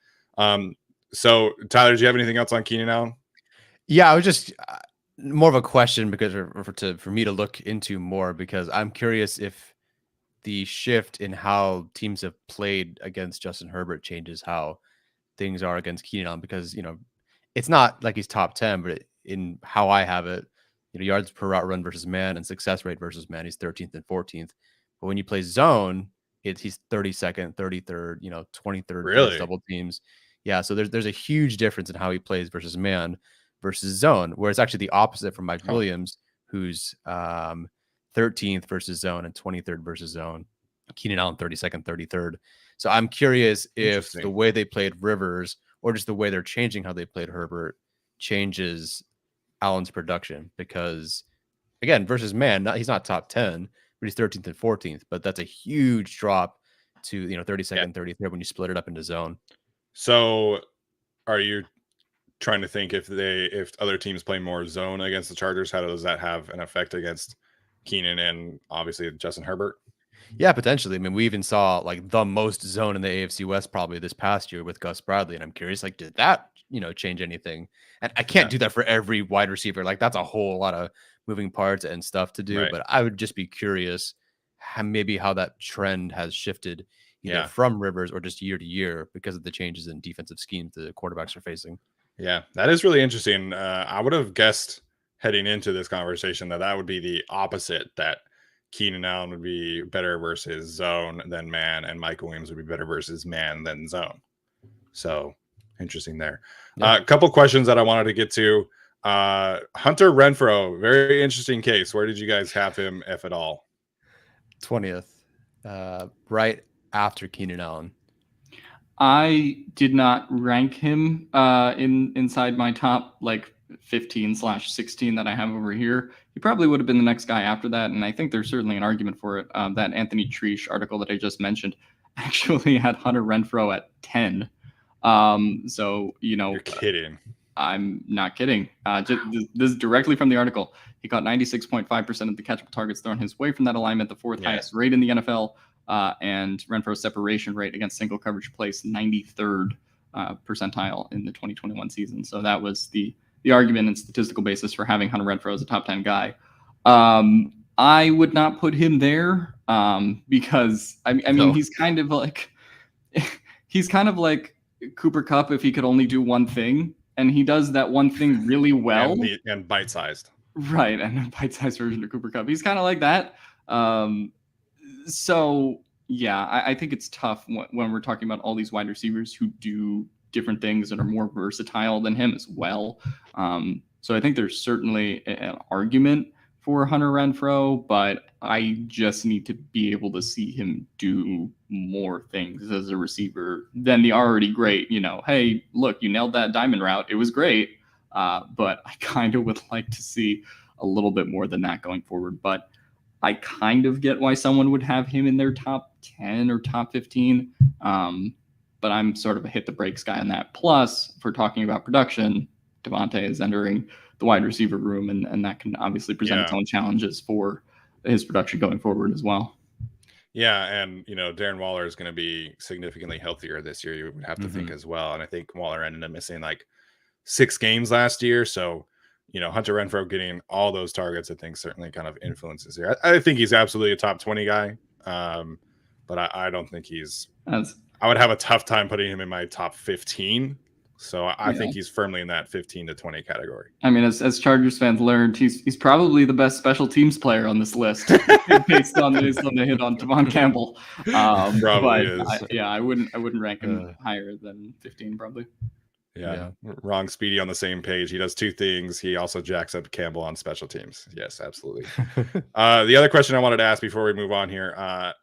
So Tyler, do you have anything else on Keenan Allen? Yeah, I was just more of a question because for me to look into more, because I'm curious if the shift in how teams have played against Justin Herbert changes how things are against Keenan Allen, because, it's not like he's top 10, but in how I have it, yards per route run versus man and success rate versus man, he's 13th and 14th. But when you play zone, he's 32nd, 33rd, 23rd, really? Double teams. Yeah. So there's a huge difference in how he plays versus man versus zone, where it's actually the opposite from Mike Williams, who's 13th versus zone and 23rd versus zone. Keenan Allen 32nd, 33rd. So I'm curious if the way they played Rivers, or just the way they're changing how they played Herbert, changes Allen's production. Because again, versus man, he's not top 10, but he's 13th and 14th. But that's a huge drop to 32nd, 33rd when you split it up into zone. So are you trying to think if other teams play more zone against the Chargers, how does that have an effect against Keenan and obviously Justin Herbert? Yeah, potentially. I mean, we even saw like the most zone in the AFC West probably this past year with Gus Bradley. And I'm curious, like, did that, change anything? And I can't do that for every wide receiver. Like, that's a whole lot of moving parts and stuff to do. Right. But I would just be curious how that trend has shifted either from Rivers or just year to year because of the changes in defensive schemes the quarterbacks are facing. Yeah, that is really interesting. I would have guessed heading into this conversation that would be the opposite, that Keenan Allen would be better versus zone than man, and Mike Williams would be better versus man than zone. So interesting there. A couple questions that I wanted to get to. Hunter Renfro, very interesting case. Where did you guys have him, if at all? 20th, right after Keenan Allen. I did not rank him inside my top 15/16 that I have over here. He probably would have been the next guy after that, and I think there's certainly an argument for it. That Anthony Treesh article that I just mentioned actually had Hunter Renfro at 10. So you're kidding. I'm not kidding. This is directly from the article. He caught 96.5% of the catchable targets thrown his way from that alignment, the fourth highest rate in the NFL, and Renfro's separation rate against single coverage placed 93rd percentile in the 2021 season. So that was the argument and statistical basis for having Hunter Renfro as a top 10 guy. I would not put him there because I mean he's kind of like Cooper Kupp if he could only do one thing, and he does that one thing really well and bite-sized. Right, and a bite-sized version of Cooper Kupp. He's kind of like that. So yeah, I think it's tough when we're talking about all these wide receivers who do different things and are more versatile than him as well. So I think there's certainly an argument for Hunter Renfro, but I just need to be able to see him do more things as a receiver than the already great, hey, look, you nailed that diamond route. It was great. But I kind of would like to see a little bit more than that going forward. But I kind of get why someone would have him in their top 10 or top 15. But I'm sort of a hit the brakes guy on that. Plus, if we're talking about production, Devonte is entering the wide receiver room, and that can obviously present its own challenges for his production going forward as well. Yeah, and Darren Waller is going to be significantly healthier this year, you would have to think as well. And I think Waller ended up missing like 6 games last year. So, Hunter Renfro getting all those targets, I think certainly kind of influences here. I think he's absolutely a top 20 guy. But I don't think I would have a tough time putting him in my top 15. So I think he's firmly in that 15 to 20 category. I mean, as Chargers fans learned, he's probably the best special teams player on this list based on the hit on Devon Campbell. Probably is. I wouldn't rank him higher than 15 probably. Yeah. Wrong Speedy on the same page. He does 2 things. He also jacks up Campbell on special teams. Yes, absolutely. The other question I wanted to ask before we move on here,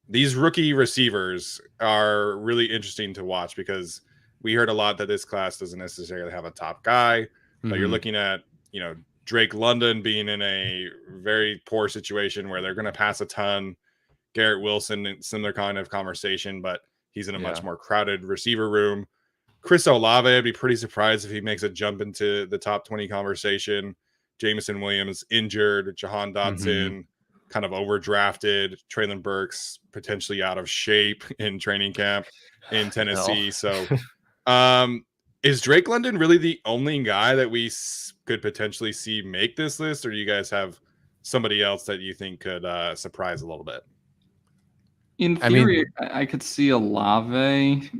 these rookie receivers are really interesting to watch because we heard a lot that this class doesn't necessarily have a top guy, but you're looking at, Drake London being in a very poor situation where they're going to pass a ton. Garrett Wilson, similar kind of conversation, but he's in a much more crowded receiver room. Chris Olave, I'd be pretty surprised if he makes a jump into the top 20 conversation. Jameson Williams injured, Jahan Dotson kind of overdrafted, Treylon Burks potentially out of shape in training camp in Tennessee. So is Drake London really the only guy that we could potentially see make this list, or do you guys have somebody else that you think could surprise a little bit? In theory, I could see Olave.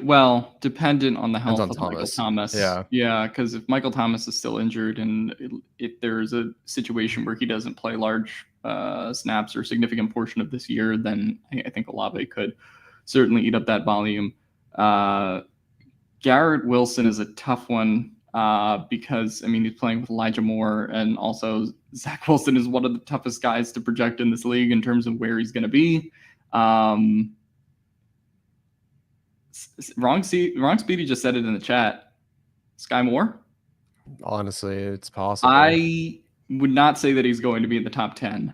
Well, dependent on the health of Michael Thomas. Yeah, because if Michael Thomas is still injured and if there's a situation where he doesn't play large snaps or significant portion of this year, then I think Olave could certainly eat up that volume. Garrett Wilson is a tough one because, he's playing with Elijah Moore, and also Zach Wilson is one of the toughest guys to project in this league in terms of where he's going to be. Wrong Speedy just said it in the chat. Sky Moore? Honestly, it's possible. I would not say that he's going to be in the top 10,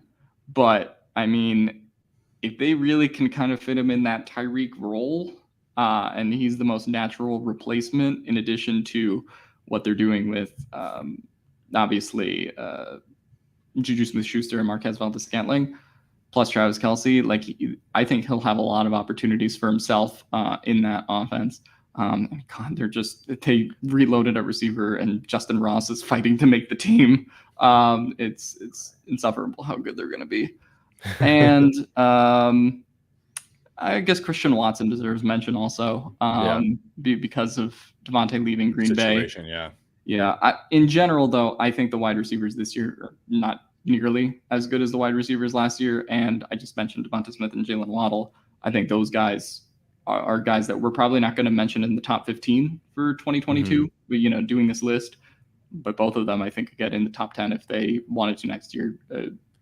but if they really can kind of fit him in that Tyreek role, and he's the most natural replacement in addition to what they're doing with obviously Juju Smith-Schuster and Marquez Valdes-Scantling, plus Travis Kelce, I think he'll have a lot of opportunities for himself in that offense. God, they reloaded a receiver, and Justin Ross is fighting to make the team. It's insufferable how good they're going to be. And I guess Christian Watson deserves mention also because of Devontae leaving Green Bay. In general, though, I think the wide receivers this year are not nearly as good as the wide receivers last year. And I just mentioned Devonta Smith and Jalen Waddle. I think those guys are guys that we're probably not going to mention in the top 15 for 2022, doing this list. But both of them, I think, could get in the top 10 if they wanted to next year,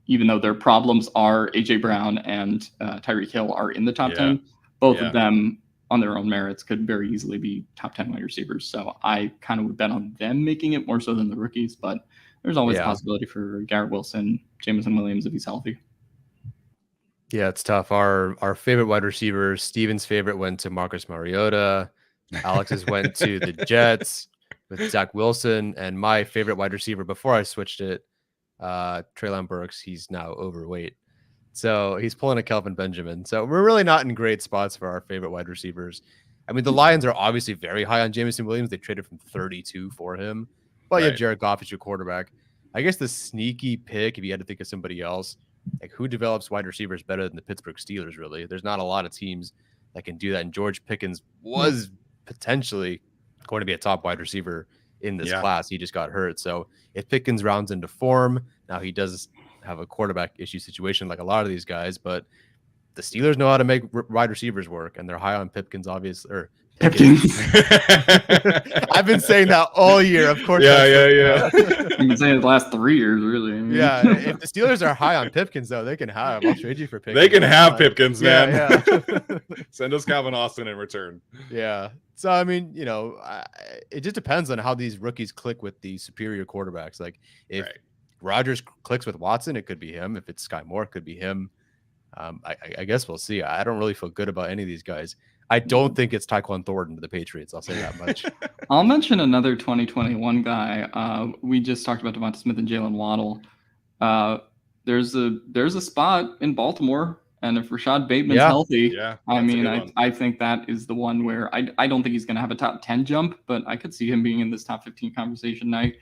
even though their problems are A.J. Brown and Tyreke Hill are in the top 10. Both of them on their own merits could very easily be top 10 wide receivers. So I kind of would bet on them making it more so than the rookies, but there's always a possibility for Garrett Wilson, Jameson Williams if he's healthy. Yeah, it's tough. Our favorite wide receivers, Steven's favorite went to Marcus Mariota. Alex's went to the Jets with Zach Wilson. And my favorite wide receiver before I switched it, Treylon Burks, he's now overweight. So he's pulling a Kelvin Benjamin. So we're really not in great spots for our favorite wide receivers. The Lions are obviously very high on Jameson Williams. They traded from 32 for him. But you have Jared Goff as your quarterback. I guess the sneaky pick, if you had to think of somebody else, who develops wide receivers better than the Pittsburgh Steelers, really? There's not a lot of teams that can do that. And George Pickens was potentially going to be a top wide receiver in this class. He just got hurt. So if Pickens rounds into form, now he does have a quarterback issue situation like a lot of these guys, but the Steelers know how to make wide receivers work, and they're high on Pipkins, obviously. Or Pickens. I've been saying that all year. Of course. Yeah. I've been saying it the last 3 years, really. Yeah. If the Steelers are high on Pipkins, though, they can have. I'll trade you for Pipkins. They can have Pipkins, man. Yeah. Send us Calvin Austin in return. Yeah. So, I mean, it just depends on how these rookies click with the superior quarterbacks. Like, if Rodgers clicks with Watson, it could be him. If it's Sky Moore, it could be him. I guess we'll see. I don't really feel good about any of these guys. I don't think it's Tyquan Thornton to the Patriots. I'll say that much. I'll mention another 2021 guy. We just talked about Devonta Smith and Jalen Waddle. There's a spot in Baltimore, and if Rashad Bateman's healthy, I think that is the one where I don't think he's going to have a top 10 jump, but I could see him being in this top 15 conversation. I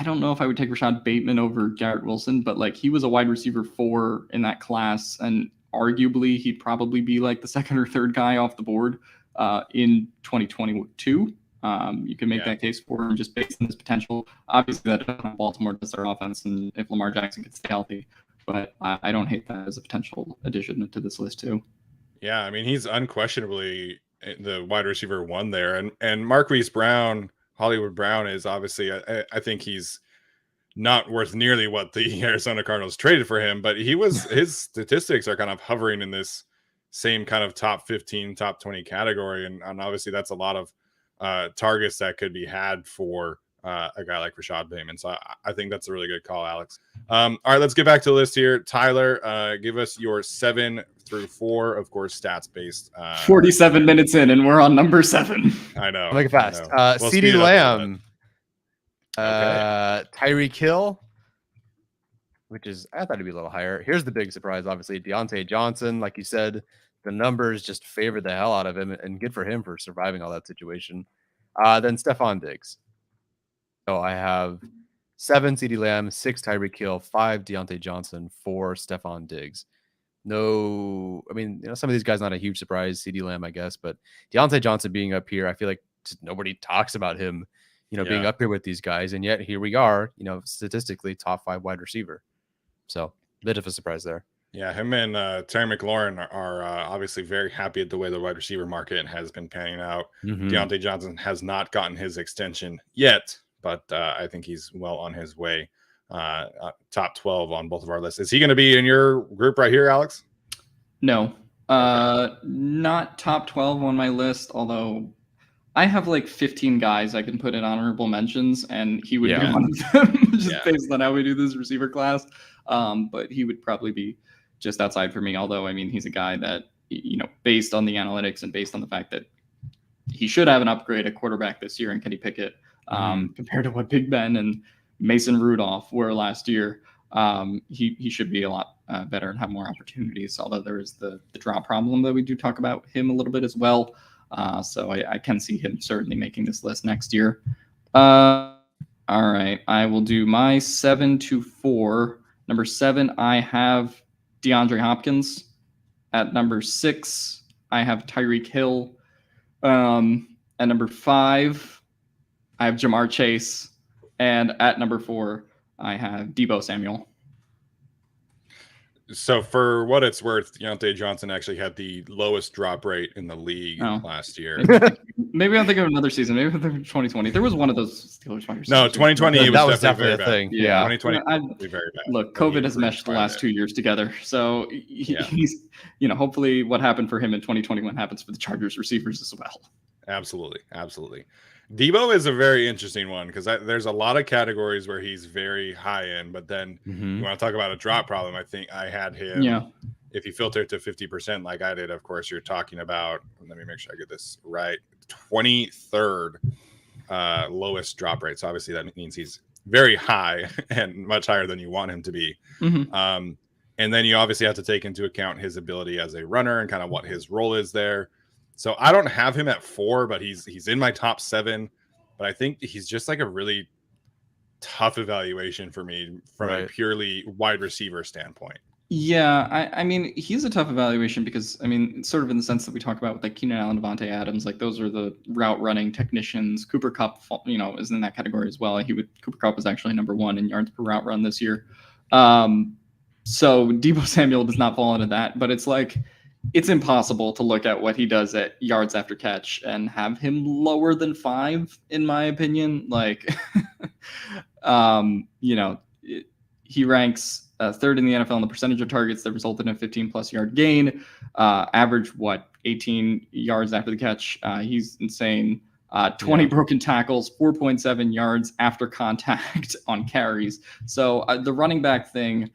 don't know if I would take Rashad Bateman over Garrett Wilson, but like he was a wide receiver 4 in that class, and arguably he'd probably be like the second or third guy off the board in 2022. You can make that case for him just based on his potential. Obviously, that Baltimore does their offense, and if Lamar Jackson can stay healthy, but I don't hate that as a potential addition to this list too. Yeah, I mean, he's unquestionably the wide receiver 1 there, and Marquise Brown, Hollywood Brown, is obviously I think he's not worth nearly what the Arizona Cardinals traded for him, but his statistics are kind of hovering in this same kind of top 15, top 20 category. And obviously that's a lot of targets that could be had for a guy like Rashad Bateman. So I think that's a really good call, Alex. All right, let's get back to the list here. Tyler, give us your 7 through 4, of course, stats based. 47 minutes in, and we're on number 7. I know. Make it fast. We'll CeeDee Lamb. Okay. Tyree Kill, which is, I thought it'd be a little higher. Here's the big surprise, obviously. Deante Johnson, like you said, the numbers just favored the hell out of him, and good for him for surviving all that situation. Then Stephon Diggs. So I have 7 CeeDee Lamb, 6 Tyree Kill, 5 Deante Johnson, 4 Stephon Diggs. No, I mean, some of these guys not a huge surprise. CeeDee Lamb, I guess, but Deontay Johnson being up here, I feel like just nobody talks about him. Being up here with these guys, and yet here we are, statistically top 5 wide receiver. So a bit of a surprise there. Yeah, him and Terry McLaurin are obviously very happy at the way the wide receiver market has been panning out. Deontay Johnson has not gotten his extension yet, but I think he's well on his way. Top 12 on both of our lists. Is he going to be in your group right here, Alex? No, not top 12 on my list, although I have like 15 guys I can put in honorable mentions, and he would be one of them just based on how we do this receiver class. But he would probably be just outside for me. Although, I mean, he's a guy that, based on the analytics and based on the fact that he should have an upgrade at quarterback this year in Kenny Pickett compared to what Big Ben and Mason Rudolph were last year, he should be a lot better and have more opportunities. Although there is the drop problem that we do talk about him a little bit as well. So I can see him certainly making this list next year. All right, I will do my 7 to 4. Number 7, I have DeAndre Hopkins. At number 6, I have Tyreek Hill. At number 5, I have Jamar Chase. And at number 4, I have Debo Samuel. So for what it's worth, Deontay Johnson actually had the lowest drop rate in the league last year. Maybe I'm thinking of another season. Maybe I'm thinking of 2020. There was one of those Steelers wide receivers. No, 2020 that was definitely a thing. Yeah, 2020 was very bad. Look, COVID has meshed the last 2 years together. So he's, hopefully what happened for him in 2021 happens for the Chargers receivers as well. Absolutely. Debo is a very interesting one because there's a lot of categories where he's very high end, but then you want to talk about a drop problem. I think I had him. Yeah. If you filter it to 50% like I did, of course, you're talking about, let me make sure I get this right, 23rd lowest drop rate. So obviously that means he's very high and much higher than you want him to be. And then you obviously have to take into account his ability as a runner and kind of what his role is there. So I don't have him at 4, but he's in my top 7. But I think he's just like a really tough evaluation for me from a purely wide receiver standpoint. Yeah, I mean, he's a tough evaluation because, I mean, sort of in the sense that we talk about with like Keenan Allen, Devonte Adams, like those are the route running technicians. Cooper Kupp, is in that category as well. Cooper Kupp is actually number 1 in yards per route run this year. So Debo Samuel does not fall into that, but it's like it's impossible to look at what he does at yards after catch and have him lower than 5, in my opinion. Like, he ranks third in the NFL in the percentage of targets that resulted in a 15-plus yard gain. Average 18 yards after the catch. He's insane. 20 broken tackles, 4.7 yards after contact on carries. So the running back thing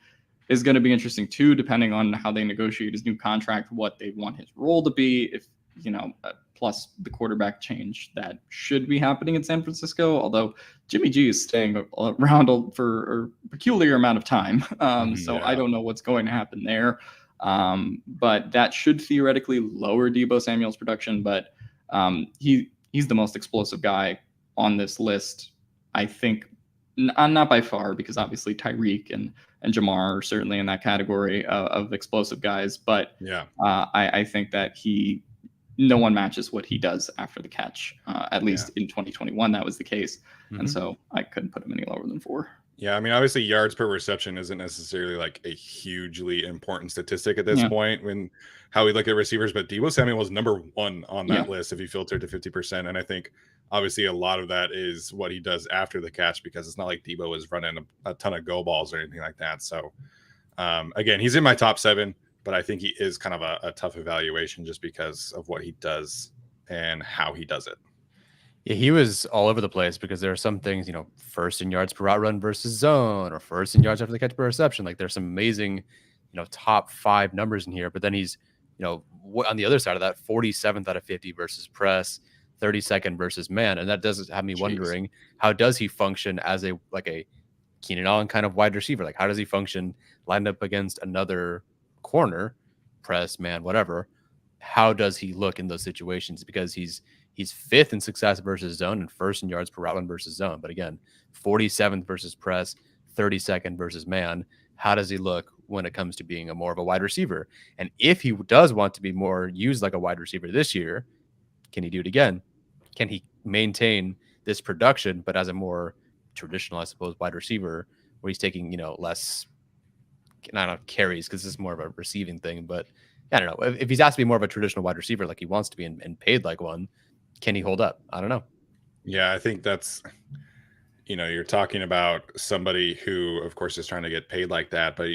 is going to be interesting too, depending on how they negotiate his new contract, what they want his role to be, if, plus the quarterback change that should be happening in San Francisco, although Jimmy G is staying around for a peculiar amount of time. I don't know what's going to happen there. But that should theoretically lower Debo Samuel's production, but he's the most explosive guy on this list, I think. Not by far, because obviously Tyreek and Jamar are certainly in that category of explosive guys. But I think that no one matches what he does after the catch. At least in 2021, that was the case. Mm-hmm. And so I couldn't put him any lower than 4. Yeah, I mean, obviously yards per reception isn't necessarily like a hugely important statistic at this point when how we look at receivers, but Debo Samuel was number 1 on that list if you filter to 50%. And I think obviously a lot of that is what he does after the catch, because it's not like Debo is running a ton of go balls or anything like that. So again, he's in my top 7, but I think he is kind of a tough evaluation just because of what he does and how he does it. Yeah, he was all over the place because there are some things, first in yards per route run versus zone, or first in yards after the catch per reception. Like there's some amazing, top 5 numbers in here. But then he's, on the other side of that, 47th out of 50 versus press, 32nd versus man. And that does have me wondering, how does he function as a Keenan Allen kind of wide receiver? Like, how does he function lined up against another corner, press, man, whatever? How does he look in those situations? Because he's 5th in success versus zone and 1st in yards per route run versus zone. But again, 47th versus press, 32nd versus man. How does he look when it comes to being more of a wide receiver? And if he does want to be more used like a wide receiver this year, can he do it again? Can he maintain this production, but as a more traditional, I suppose, wide receiver, where he's taking, less, not carries, because this is more of a receiving thing, but I don't know. If he's asked to be more of a traditional wide receiver like he wants to be and paid like one, can he hold up? I don't know. Yeah, I think that's, you're talking about somebody who, of course, is trying to get paid like that. But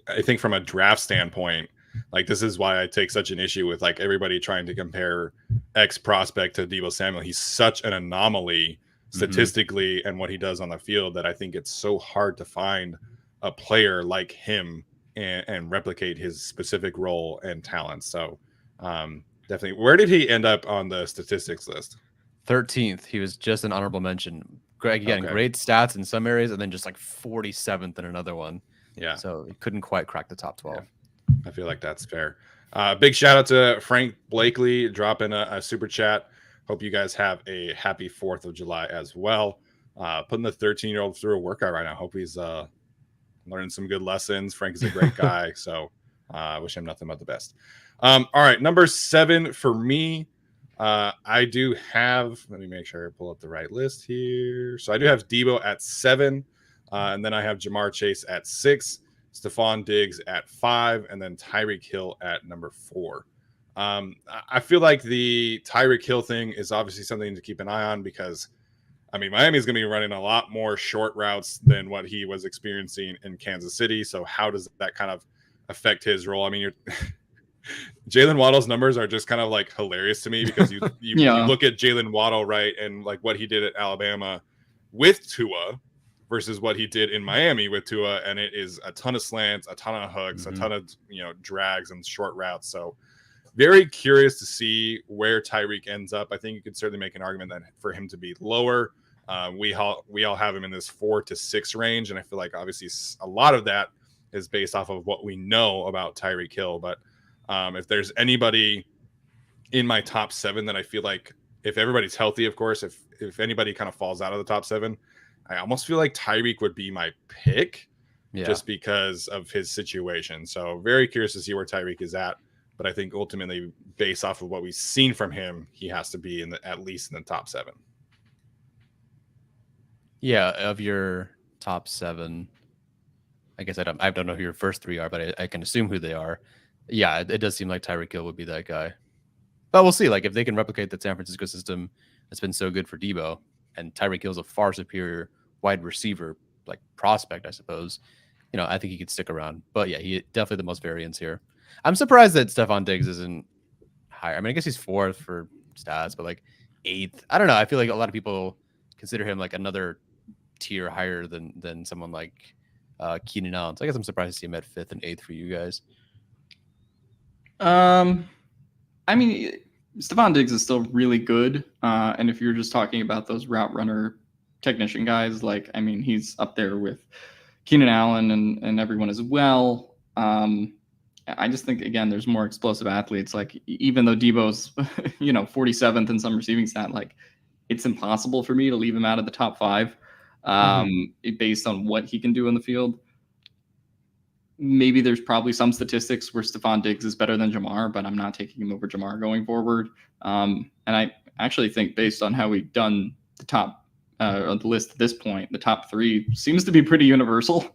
I think from a draft standpoint, like this is why I take such an issue with like everybody trying to compare X prospect to Debo Samuel. He's such an anomaly statistically and what he does on the field that I think it's so hard to find a player like him and replicate his specific role and talent. So definitely. Where did he end up on the statistics list? 13th. He was just an honorable mention. Great stats in some areas, and then just like 47th in another one. Yeah. So he couldn't quite crack the top 12. Yeah. I feel like that's fair. Big shout out to Frank Blakely dropping a super chat. Hope you guys have a happy 4th of July as well. Putting the 13-year-old through a workout right now. Hope he's learning some good lessons. Frank is a great guy. So I wish him nothing but the best. All right. Number 7 for me. I do have, let me make sure I pull up the right list here. So I do have Debo at 7. And then I have Jamar Chase at 6. Stephon Diggs at 5, and then Tyreke Hill at number 4. I feel like the Tyreke Hill thing is obviously something to keep an eye on because, I mean, Miami's going to be running a lot more short routes than what he was experiencing in Kansas City. So how does that kind of affect his role? I mean, Jalen Waddle's numbers are just kind of like hilarious to me because you look at Jalen Waddle, right, and like what he did at Alabama with Tua versus what he did in Miami with Tua, and it is a ton of slants, a ton of hooks, a ton of drags and short routes. So very curious to see where Tyreek ends up. I think you could certainly make an argument that for him to be lower. We all have him in this 4 to 6 range, and I feel like obviously a lot of that is based off of what we know about Tyreke Hill. But if there's anybody in my top 7 that I feel like, if everybody's healthy, of course, if anybody kind of falls out of the top 7, I almost feel like Tyreek would be my pick just because of his situation. So very curious to see where Tyreek is at. But I think ultimately, based off of what we've seen from him, he has to be at least in the top 7. Yeah, of your top 7, I guess I don't know who your first three are, but I can assume who they are. Yeah, it does seem like Tyreke Hill would be that guy. But we'll see. Like if they can replicate the San Francisco system that's been so good for Debo, and Tyreke Hill's a far superior wide receiver like prospect, I suppose. I think he could stick around. But yeah, he definitely the most variance here. I'm surprised that Stephon Diggs isn't higher. I mean, I guess he's fourth for stats, but like eighth. I don't know. I feel like a lot of people consider him like another tier higher than someone like Keenan Allen. So I guess I'm surprised to see him at fifth and eighth for you guys. I mean, Stephon Diggs is still really good. And if you're just talking about those route runner technician guys, like, I mean, he's up there with Keenan Allen and everyone as well. I just think, again, there's more explosive athletes. Like, even though Debo's, 47th in some receiving stat, like, it's impossible for me to leave him out of the top 5 based on what he can do in the field. Maybe there's probably some statistics where Stephon Diggs is better than Jamar, but I'm not taking him over Jamar going forward. And I actually think based on how we've done the top on the list at this point, the top 3 seems to be pretty universal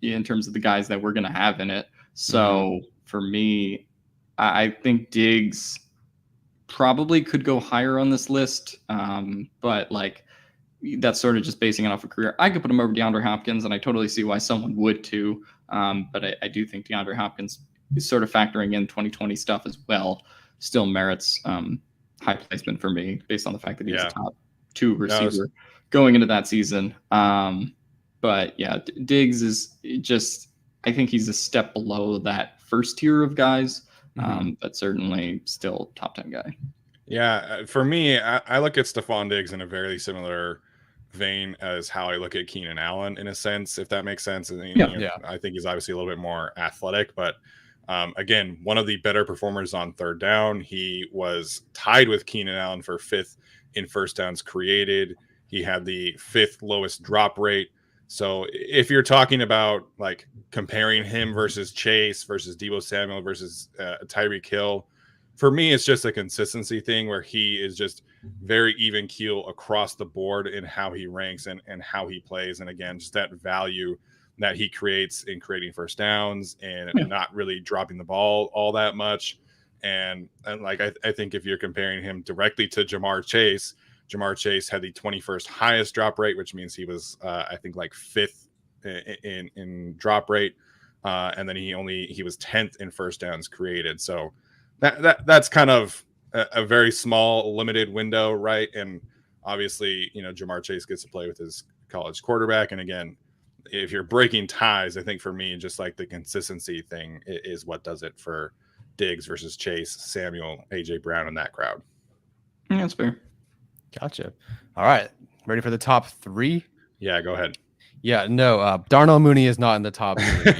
in terms of the guys that we're going to have in it. So for me, I think Diggs probably could go higher on this list. But like, that's sort of just basing it off a career. I could put him over DeAndre Hopkins, and I totally see why someone would too. But I do think DeAndre Hopkins is sort of factoring in 2020 stuff as well. Still merits high placement for me based on the fact that he's a top 2 receiver going into that season. But yeah, Diggs is just, I think he's a step below that first tier of guys, but certainly still top 10 guy. Yeah, for me, I look at Stephon Diggs in a very similar vein as how I look at Keenan Allen in a sense, if that makes sense. And, I think he's obviously a little bit more athletic, but again, one of the better performers on third down. He was tied with Keenan Allen for 5th in first downs created. He had the 5th lowest drop rate. So if you're talking about like comparing him versus Chase versus Debo Samuel versus Tyree Kill, for me, it's just a consistency thing where he is just very even keel across the board in how he ranks and how he plays. And again, just that value that he creates in creating first downs and not really dropping the ball all that much. And like, I think if you're comparing him directly to Jamar Chase had the 21st highest drop rate, which means he was, I think, like 5th in drop rate. And then he was 10th in first downs created. So that's kind of a very small, limited window, right? And obviously, Jamar Chase gets to play with his college quarterback. And again, if you're breaking ties, I think for me, just like the consistency thing is what does it for Diggs versus Chase, Samuel, AJ Brown, and that crowd. Yeah, that's fair. Gotcha. All right, ready for the top 3? Yeah, go ahead. Yeah, no, Darnell Mooney is not in the top 3.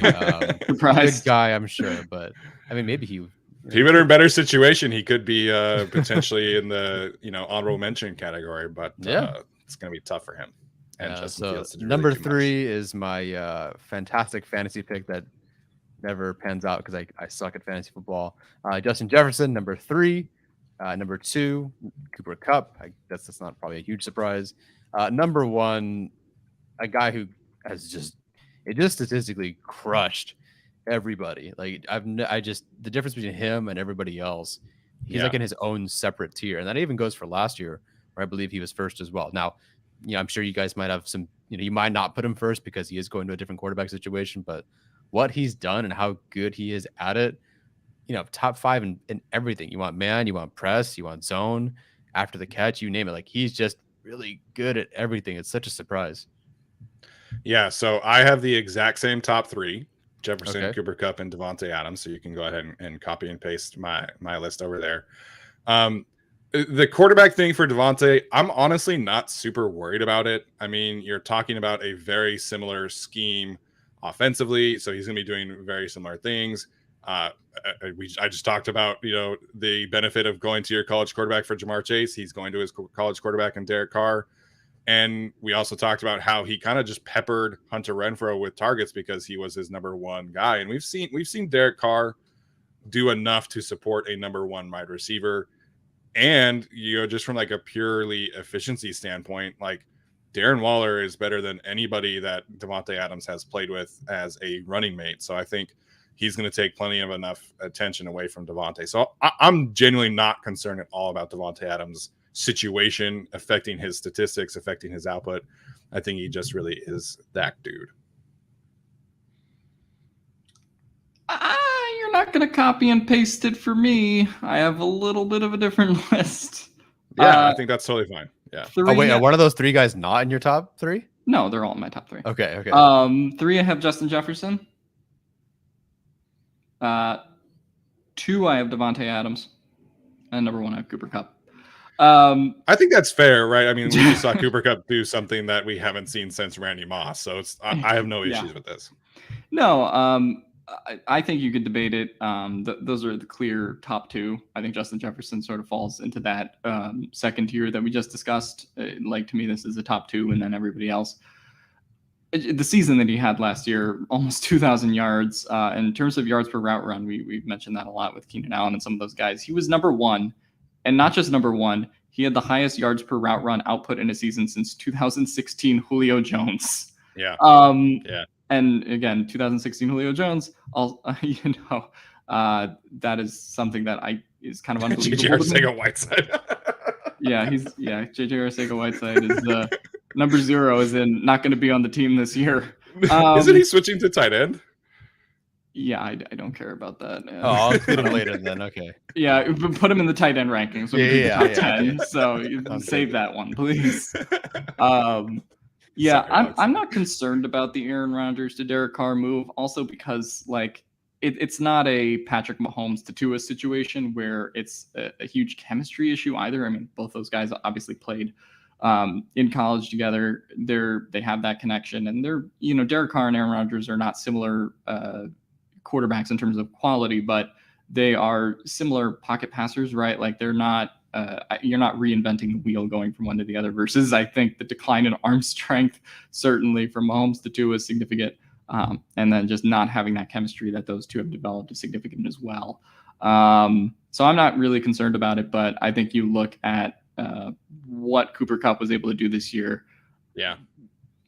Surprise. Good guy, I'm sure, but I mean, maybe he. If he were in a better situation, he could be potentially in the honorable mention category, but it's going to be tough for him. And so number 3 is my fantastic fantasy pick that never pans out because I suck at fantasy football. Justin Jefferson, number 3. Number 2, Cooper Kupp. That's not probably a huge surprise. Number 1, a guy who has just statistically crushed everybody. Like the difference between him and everybody else, he's like in his own separate tier, and that even goes for last year, where I believe he was first as well. Now, I'm sure you guys might have some, you might not put him first because he is going to a different quarterback situation, but what he's done and how good he is at it, top 5 in everything. You want man, you want press, you want zone, after the catch, you name it. Like, he's just really good at everything. It's such a surprise. Yeah, so I have the exact same top 3. Jefferson, Cooper Kupp, and Devonte Adams. So you can go ahead and copy and paste my list over there. The quarterback thing for Devonte, I'm honestly not super worried about it. I mean, you're talking about a very similar scheme offensively, so he's going to be doing very similar things. I just talked about the benefit of going to your college quarterback for Jamar Chase. He's going to his college quarterback in Derek Carr. And we also talked about how he kind of just peppered Hunter Renfro with targets because he was his number 1 guy. And we've seen Derek Carr do enough to support a number 1 wide receiver. And just from like a purely efficiency standpoint, like Darren Waller is better than anybody that Devonte Adams has played with as a running mate. So I think he's going to take plenty of enough attention away from Devonte. So I'm genuinely not concerned at all about Devonte Adams' situation affecting his statistics, affecting his output. I think he just really is that dude. You're not going to copy and paste it for me. I have a little bit of a different list. Yeah, I think that's totally fine. Yeah. Oh, wait, are one of those three guys not in your top three? No, they're all in my top three. Okay. 3, I have Justin Jefferson. 2, I have Devonte Adams. And number 1, I have Cooper Kupp. I think that's fair, right? I mean, we just saw Cooper Kupp do something that we haven't seen since Randy Moss. So I have no issues with this. No, I think you could debate it. Those are the clear top 2. I think Justin Jefferson sort of falls into that second tier that we just discussed. Like, to me, this is a top 2, and then everybody else. The season that he had last year, almost 2,000 yards. In terms of yards per route run, we've mentioned that a lot with Keenan Allen and some of those guys. He was number 1, and not just number 1. He had the highest yards per route run output in a season since 2016 Julio Jones. Yeah. Yeah. And again, 2016 Julio Jones, that is something that is kind of unbelievable. J.J. Arcega-Whiteside. J.J. Arcega-Whiteside is the number 0 is not going to be on the team this year. Isn't he switching to tight end? Yeah, I don't care about that. Oh, I'll include him later then. Okay. Yeah, put him in the tight end rankings. Top 10. So save that one, please. Yeah, I'm not concerned about the Aaron Rodgers to Derek Carr move. Also because it's not a Patrick Mahomes to Tua situation where it's a huge chemistry issue either. I mean, both those guys obviously played in college together. They have that connection, and Derek Carr and Aaron Rodgers are not similar quarterbacks in terms of quality, but they are similar pocket passers, right? Like they're not. You're not reinventing the wheel going from one to the other. Versus, I think the decline in arm strength certainly from Mahomes to Tua is significant, and then just not having that chemistry that those two have developed is significant as well. So I'm not really concerned about it, but I think you look at what Cooper Kupp was able to do this year. Yeah,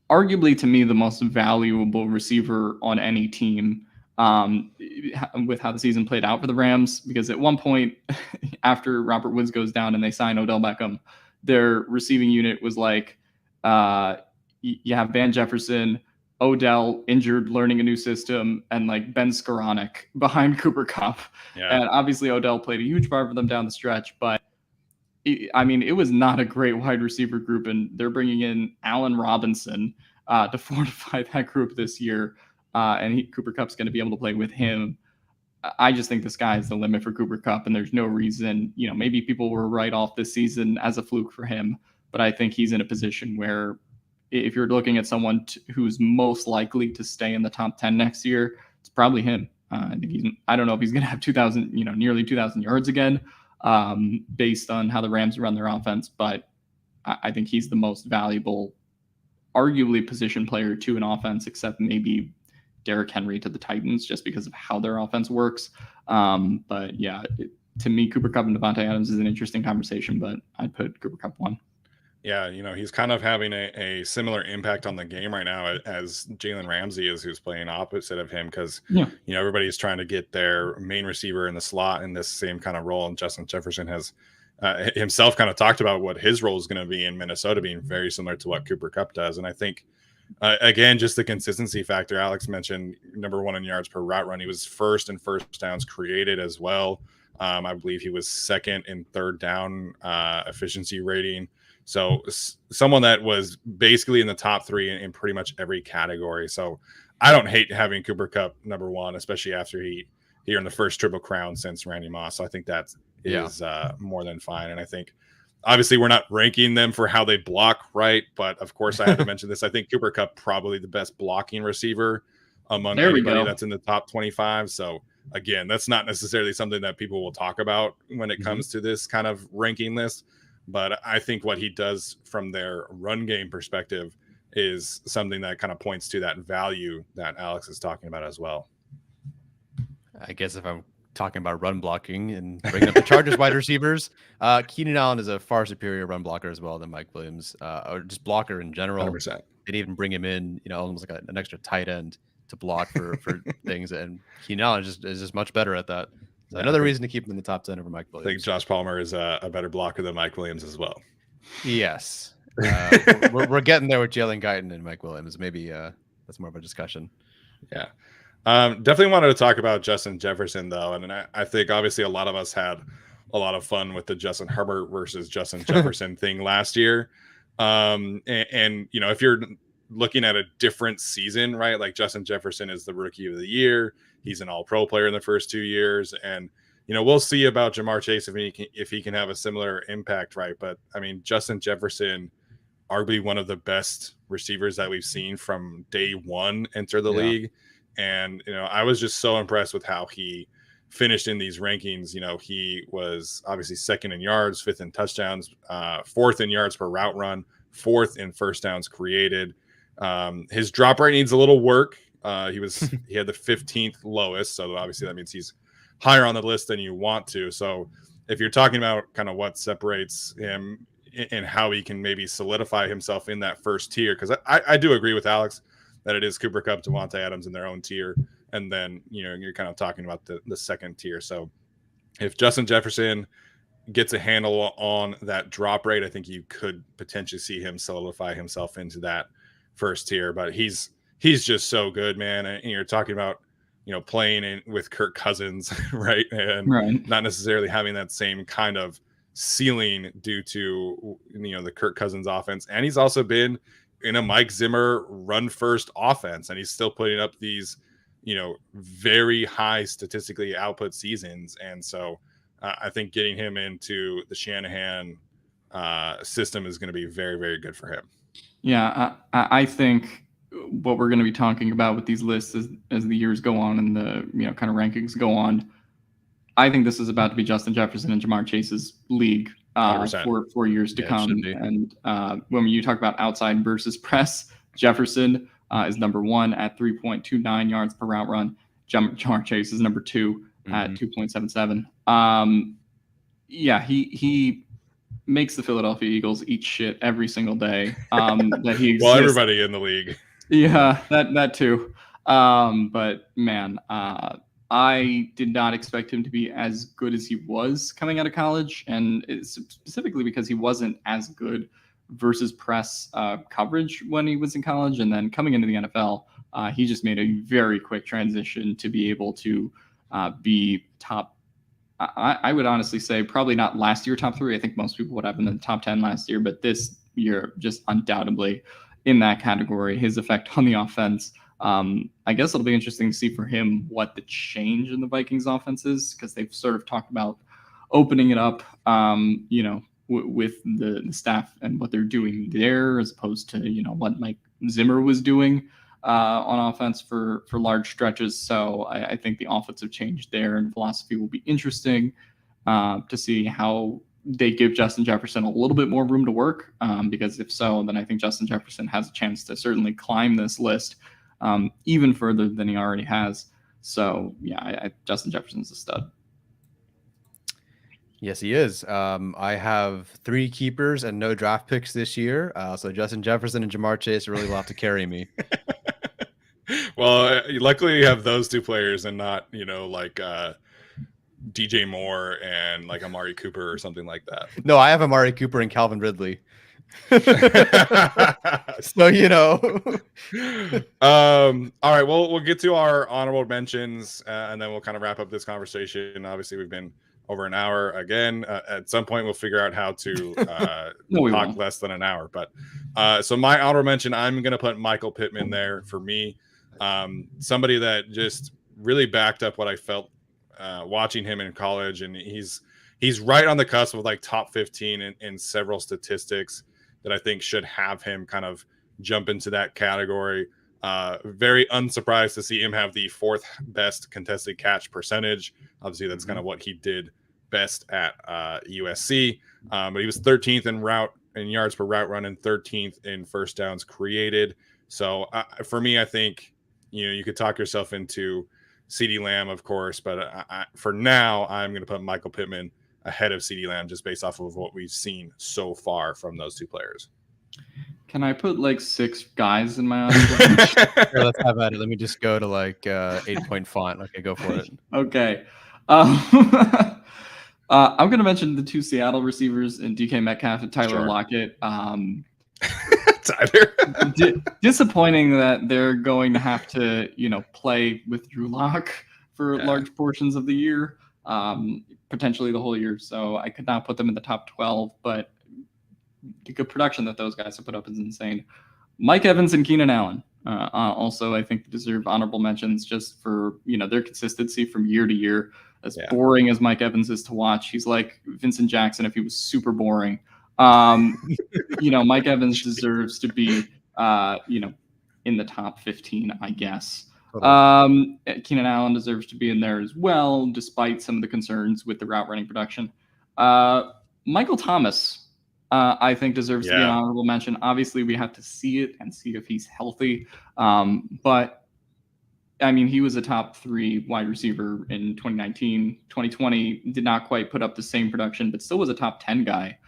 arguably to me the most valuable receiver on any team. With how the season played out for the Rams, because at one point after Robert Woods goes down and they sign Odell Beckham, their receiving unit was like, you have Van Jefferson, Odell injured, learning a new system, and like Ben Skoranek behind Cooper Kupp. Yeah. And obviously Odell played a huge part for them down the stretch, but it was not a great wide receiver group, and they're bringing in Allen Robinson to fortify that group this year. And Cooper Kupp's going to be able to play with him. I just think the sky is the limit for Cooper Kupp, and there's no reason, maybe people were right off this season as a fluke for him, but I think he's in a position where if you're looking at someone who's most likely to stay in the top 10 next year, it's probably him. I don't know if he's going to have 2,000, nearly 2,000 yards again, based on how the Rams run their offense, but I think he's the most valuable, arguably position player to an offense, except maybe Derrick Henry to the Titans, just because of how their offense works. But yeah, to me, Cooper Kupp and Devonte Adams is an interesting conversation, but I'd put Cooper Kupp 1. Yeah, he's kind of having a similar impact on the game right now as Jalen Ramsey is, who's playing opposite of him, because everybody's trying to get their main receiver in the slot in this same kind of role, and Justin Jefferson has himself kind of talked about what his role is going to be in Minnesota, being very similar to what Cooper Kupp does. And I think again, just the consistency factor. Alex mentioned number 1 in yards per route run. He was first in first downs created as well. I believe he was second in third down efficiency rating. So someone that was basically in the top 3 in pretty much every category. So I don't hate having Cooper Kupp number 1, especially after he earned the first Triple Crown since Randy Moss. So I think that is more than fine. And I think obviously we're not ranking them for how they block, right? But of course I have to mention this. I think Cooper Kupp probably the best blocking receiver among anybody that's in the top 25. So again, that's not necessarily something that people will talk about when it comes to this kind of ranking list. But I think what he does from their run game perspective is something that kind of points to that value that Alex is talking about as well. I guess if I'm talking about run blocking and bringing up the Chargers wide receivers, Keenan Allen is a far superior run blocker as well than Mike Williams, or just blocker in general. 100%. They'd even bring him in, almost like an extra tight end to block for things. And Keenan Allen is just much better at that. So another reason to keep him in the top 10 over Mike Williams. I think Josh Palmer is a better blocker than Mike Williams as well. Yes. We're getting there with Jalen Guyton and Mike Williams. Maybe that's more of a discussion. Yeah. Definitely wanted to talk about Justin Jefferson, though. And I think obviously a lot of us had a lot of fun with the Justin Herbert versus Justin Jefferson thing last year. And if you're looking at a different season, right? Like Justin Jefferson is the rookie of the year. He's an all-pro player in the first 2 years. And, we'll see about Jamar Chase if he can have a similar impact, right? But, I mean, Justin Jefferson, arguably one of the best receivers that we've seen from day one enter the league. And, I was just so impressed with how he finished in these rankings. He was obviously second in yards, fifth in touchdowns, fourth in yards per route run, fourth in first downs created. His drop rate needs a little work. He had the 15th lowest. So obviously that means he's higher on the list than you want to. So if you're talking about kind of what separates him and how he can maybe solidify himself in that first tier, because I do agree with Alex that it is Cooper Kupp, Devonte Adams in their own tier. And then, you're kind of talking about the second tier. So if Justin Jefferson gets a handle on that drop rate, I think you could potentially see him solidify himself into that first tier. But he's just so good, man. And you're talking about, playing with Kirk Cousins, right? And not necessarily having that same kind of ceiling due to, the Kirk Cousins offense. And he's also been in a Mike Zimmer run first offense, and he's still putting up these, very high statistically output seasons. And so I think getting him into the Shanahan system is going to be very, very good for him. Yeah, I think what we're going to be talking about with these lists as the years go on and the kind of rankings go on, I think this is about to be Justin Jefferson and Jamar Chase's league for years to come. And when you talk about outside versus press, Jefferson is number one at 3.29 yards per route run. Jamar Chase is number two at 2.77. He makes the Philadelphia Eagles eat shit every single day that he exists. Well, everybody in the league. Yeah, that too. But man, I did not expect him to be as good as he was coming out of college, and specifically because he wasn't as good versus press coverage when he was in college. And then coming into the NFL, he just made a very quick transition to be able to be top. I would honestly say probably not last year top 3. I think most people would have him in the top 10 last year, but this year just undoubtedly in that category. His effect on the offense. I guess it'll be interesting to see for him what the change in the Vikings offense is, because they've sort of talked about opening it up, with the staff and what they're doing there, as opposed to, what Mike Zimmer was doing on offense for large stretches. So I think the offensive change there and philosophy will be interesting to see how they give Justin Jefferson a little bit more room to work, because if so, then I think Justin Jefferson has a chance to certainly climb this list even further than he already has. So yeah, Justin Jefferson's a stud. Yes, he is. I have 3 keepers and no draft picks this year. So Justin Jefferson and Jamar Chase really will have to carry me. Well, luckily you have those 2 players and not, DJ Moore and like Amari Cooper or something like that. No, I have Amari Cooper and Calvin Ridley. So all right, well, we'll get to our honorable mentions and then we'll kind of wrap up this conversation. Obviously we've been over an hour again. At some point we'll figure out how to talk less than an hour, but so my honorable mention, I'm going to put Michael Pittman there for me. Somebody that just really backed up what I felt watching him in college, and he's right on the cusp of like top 15 in several statistics that I think should have him kind of jump into that category. Very unsurprised to see him have the 4th best contested catch percentage. Obviously, that's kind of what he did best at USC. But he was 13th in yards per route run and 13th in first downs created. So for me, I think you could talk yourself into CeeDee Lamb, of course, but for now, I'm going to put Michael Pittman ahead of CeeDee Lamb just based off of what we've seen so far from those two players. Can I put like 6 guys in my Here, let's have at it. Let me just go to like 8-point font. Okay, go for it. Okay. I'm going to mention the 2 Seattle receivers and DK Metcalf and Tyler Lockett. Tyler. Disappointing that they're going to have to, play with Drew Lock for large portions of the year, potentially the whole year. So I could not put them in the top 12, but the good production that those guys have put up is insane. Mike Evans and Keenan Allen also, I think, deserve honorable mentions just for, their consistency from year to year. As boring as Mike Evans is to watch, he's like Vincent Jackson if he was super boring. Mike Evans deserves to be, in the top 15, I guess. Keenan Allen deserves to be in there as well, despite some of the concerns with the route running production. Michael Thomas, I think, deserves to be an honorable mention. Obviously, we have to see it and see if he's healthy. But I mean, he was a top 3 wide receiver in 2019. 2020 did not quite put up the same production, but still was a top 10 guy.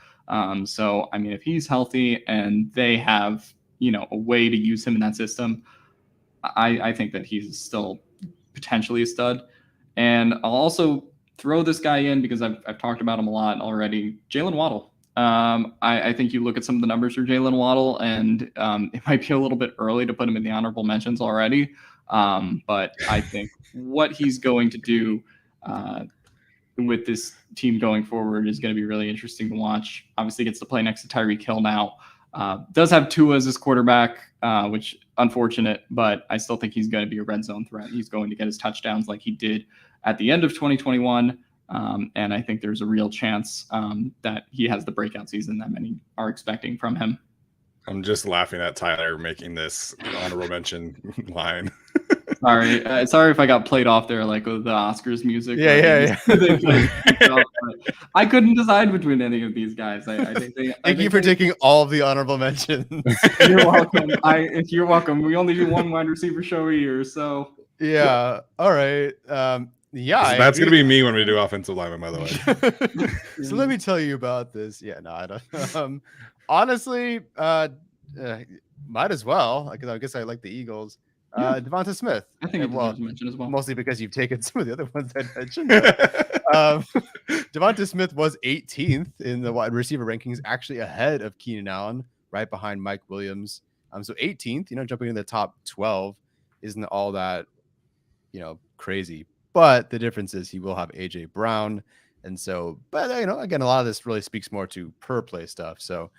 So, I mean, if he's healthy and they have, a way to use him in that system, I think that he's still potentially a stud. And I'll also throw this guy in because I've talked about him a lot already. Jalen Waddle. I think you look at some of the numbers for Jalen Waddle, and it might be a little bit early to put him in the honorable mentions already. But I think what he's going to do with this team going forward is going to be really interesting to watch. Obviously gets to play next to Tyree Kill now. Does have Tua as his quarterback, which unfortunate, but I still think he's going to be a red zone threat. He's going to get his touchdowns like he did at the end of 2021. And I think there's a real chance that he has the breakout season that many are expecting from him. I'm just laughing at Tyler making this honorable mention line. Sorry if I got played off there like with the Oscars music. Yeah. I couldn't decide between any of these guys. Thank you for taking all of the honorable mentions. You're welcome. You're welcome. We only do one wide receiver show a year, so yeah. All right. Yeah, that's gonna be me when we do offensive lineman, by the way. So let me tell you about this. Yeah, no, I don't. Honestly, might as well. I guess I like the Eagles. Devonta Smith. I think it deserves mention as well. Mostly because you've taken some of the other ones I mentioned. Devonta Smith was 18th in the wide receiver rankings, actually ahead of Keenan Allen, right behind Mike Williams. So 18th, jumping in the top 12 isn't all that, crazy. But the difference is he will have AJ Brown. And so, but again, a lot of this really speaks more to per play stuff. So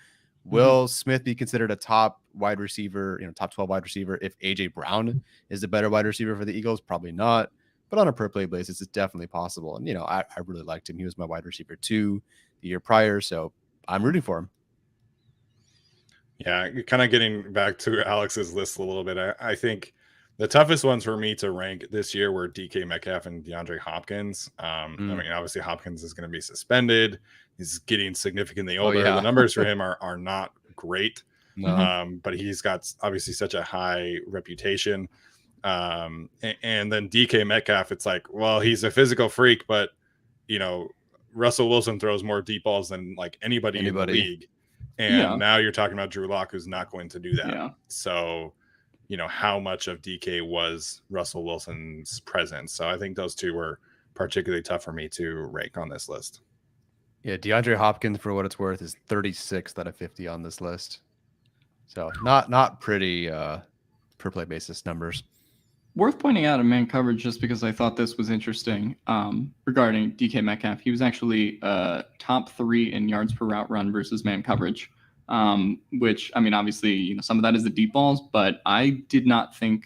will Smith be considered a top wide receiver, top 12 wide receiver if AJ Brown is the better wide receiver for the Eagles? Probably not. But on a per play basis, it's definitely possible. And, I really liked him. He was my wide receiver 2 the year prior. So I'm rooting for him. Yeah, kind of getting back to Alex's list a little bit. I think the toughest ones for me to rank this year were DK Metcalf and DeAndre Hopkins. I mean, obviously Hopkins is going to be suspended. He's getting signisightly older. The numbers for him are not great, but he's got obviously such a high reputation. And then DK Metcalf, it's like, well, he's a physical freak, but Russell Wilson throws more deep balls than like anybody in the league. And now you're talking about Drew Lock, who's not going to do that. Yeah. So, how much of DK was Russell Wilson's presence? So I think those two were particularly tough for me to rank on this list. Yeah, DeAndre Hopkins, for what it's worth, is 36th out of 50 on this list. So not pretty per play basis numbers. Worth pointing out in man coverage, just because I thought this was interesting regarding DK Metcalf. He was actually top 3 in yards per route run versus man coverage, which, I mean, obviously, some of that is the deep balls, but I did not think,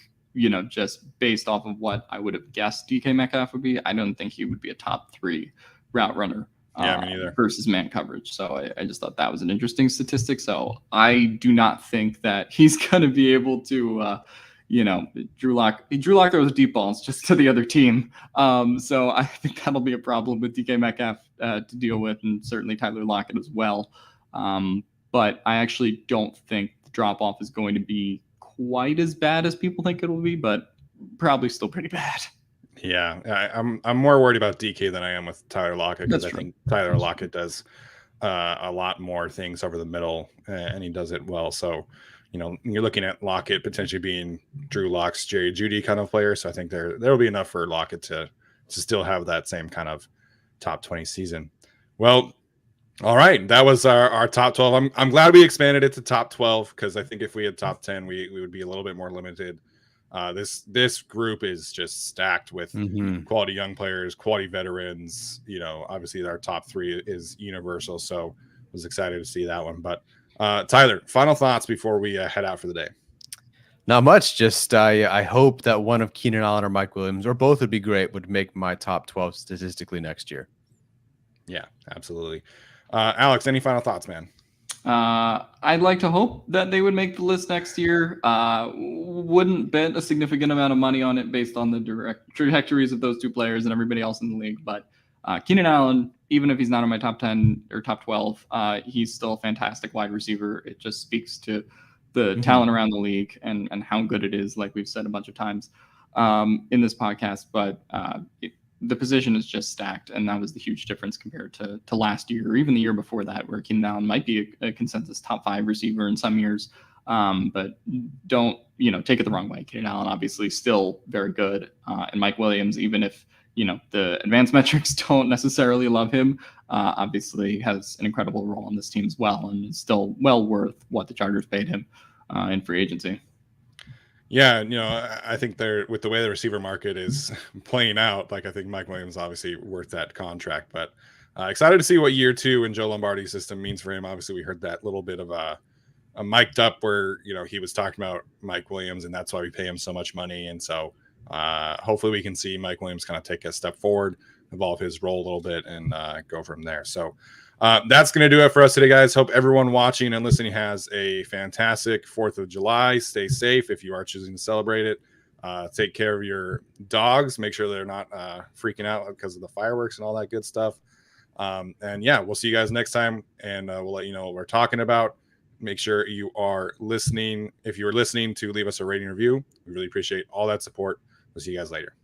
just based off of what I would have guessed DK Metcalf would be, I don't think he would be a top 3 route runner. Yeah, me neither. Versus man coverage. So I just thought that was an interesting statistic. So I do not think that he's going to be able to, Drew Lock throws deep balls just to the other team. So I think that'll be a problem with DK Metcalf to deal with, and certainly Tyler Lockett as well. But I actually don't think the drop off is going to be quite as bad as people think it will be, but probably still pretty bad. Yeah, I'm more worried about DK than I am with Tyler Lockett, because I think Tyler Lockett does a lot more things over the middle, and he does it well. So, you're looking at Lockett potentially being Drew Lock's Jerry Jeudy kind of player. So I think there will be enough for Lockett to still have that same kind of top 20 season. Well, all right, that was our top 12. I'm glad we expanded it to top 12, because I think if we had top 10, we would be a little bit more limited. This group is just stacked with quality young players, quality veterans. Obviously our top 3 is universal, so I was excited to see that one. But Tyler, final thoughts before we head out for the day. Not much. Just I hope that one of Keenan Allen or Mike Williams, or both would be great, would make my top 12 statistically next year. Yeah, absolutely. Alex, any final thoughts, man? I'd like to hope that they would make the list next year. Wouldn't bet a significant amount of money on it based on the direct trajectories of those two players and everybody else in the league. But Keenan Allen, even if he's not in my top 10 or top 12, he's still a fantastic wide receiver. It just speaks to the talent around the league and how good it is, like we've said a bunch of times in this podcast. But the position is just stacked, and that was the huge difference compared to last year or even the year before that, where Keenan Allen might be a consensus top 5 receiver in some years. But don't take it the wrong way. Keenan Allen obviously still very good, and Mike Williams, even if the advanced metrics don't necessarily love him, obviously has an incredible role on this team as well, and is still well worth what the Chargers paid him in free agency. Yeah, I think with the way the receiver market is playing out, I think Mike Williams is obviously worth that contract. But excited to see what year 2 in Joe Lombardi's system means for him. Obviously, we heard that little bit of a mic'd up where he was talking about Mike Williams, and that's why we pay him so much money. And so hopefully we can see Mike Williams kind of take a step forward, evolve his role a little bit, and go from there. So that's going to do it for us today, guys. Hope everyone watching and listening has a fantastic 4th of July. Stay safe if you are choosing to celebrate it. Take care of your dogs. Make sure they're not freaking out because of the fireworks and all that good stuff. And yeah, we'll see you guys next time, and we'll let you know what we're talking about. Make sure you are listening. If you are listening, to leave us a rating review. We really appreciate all that support. We'll see you guys later.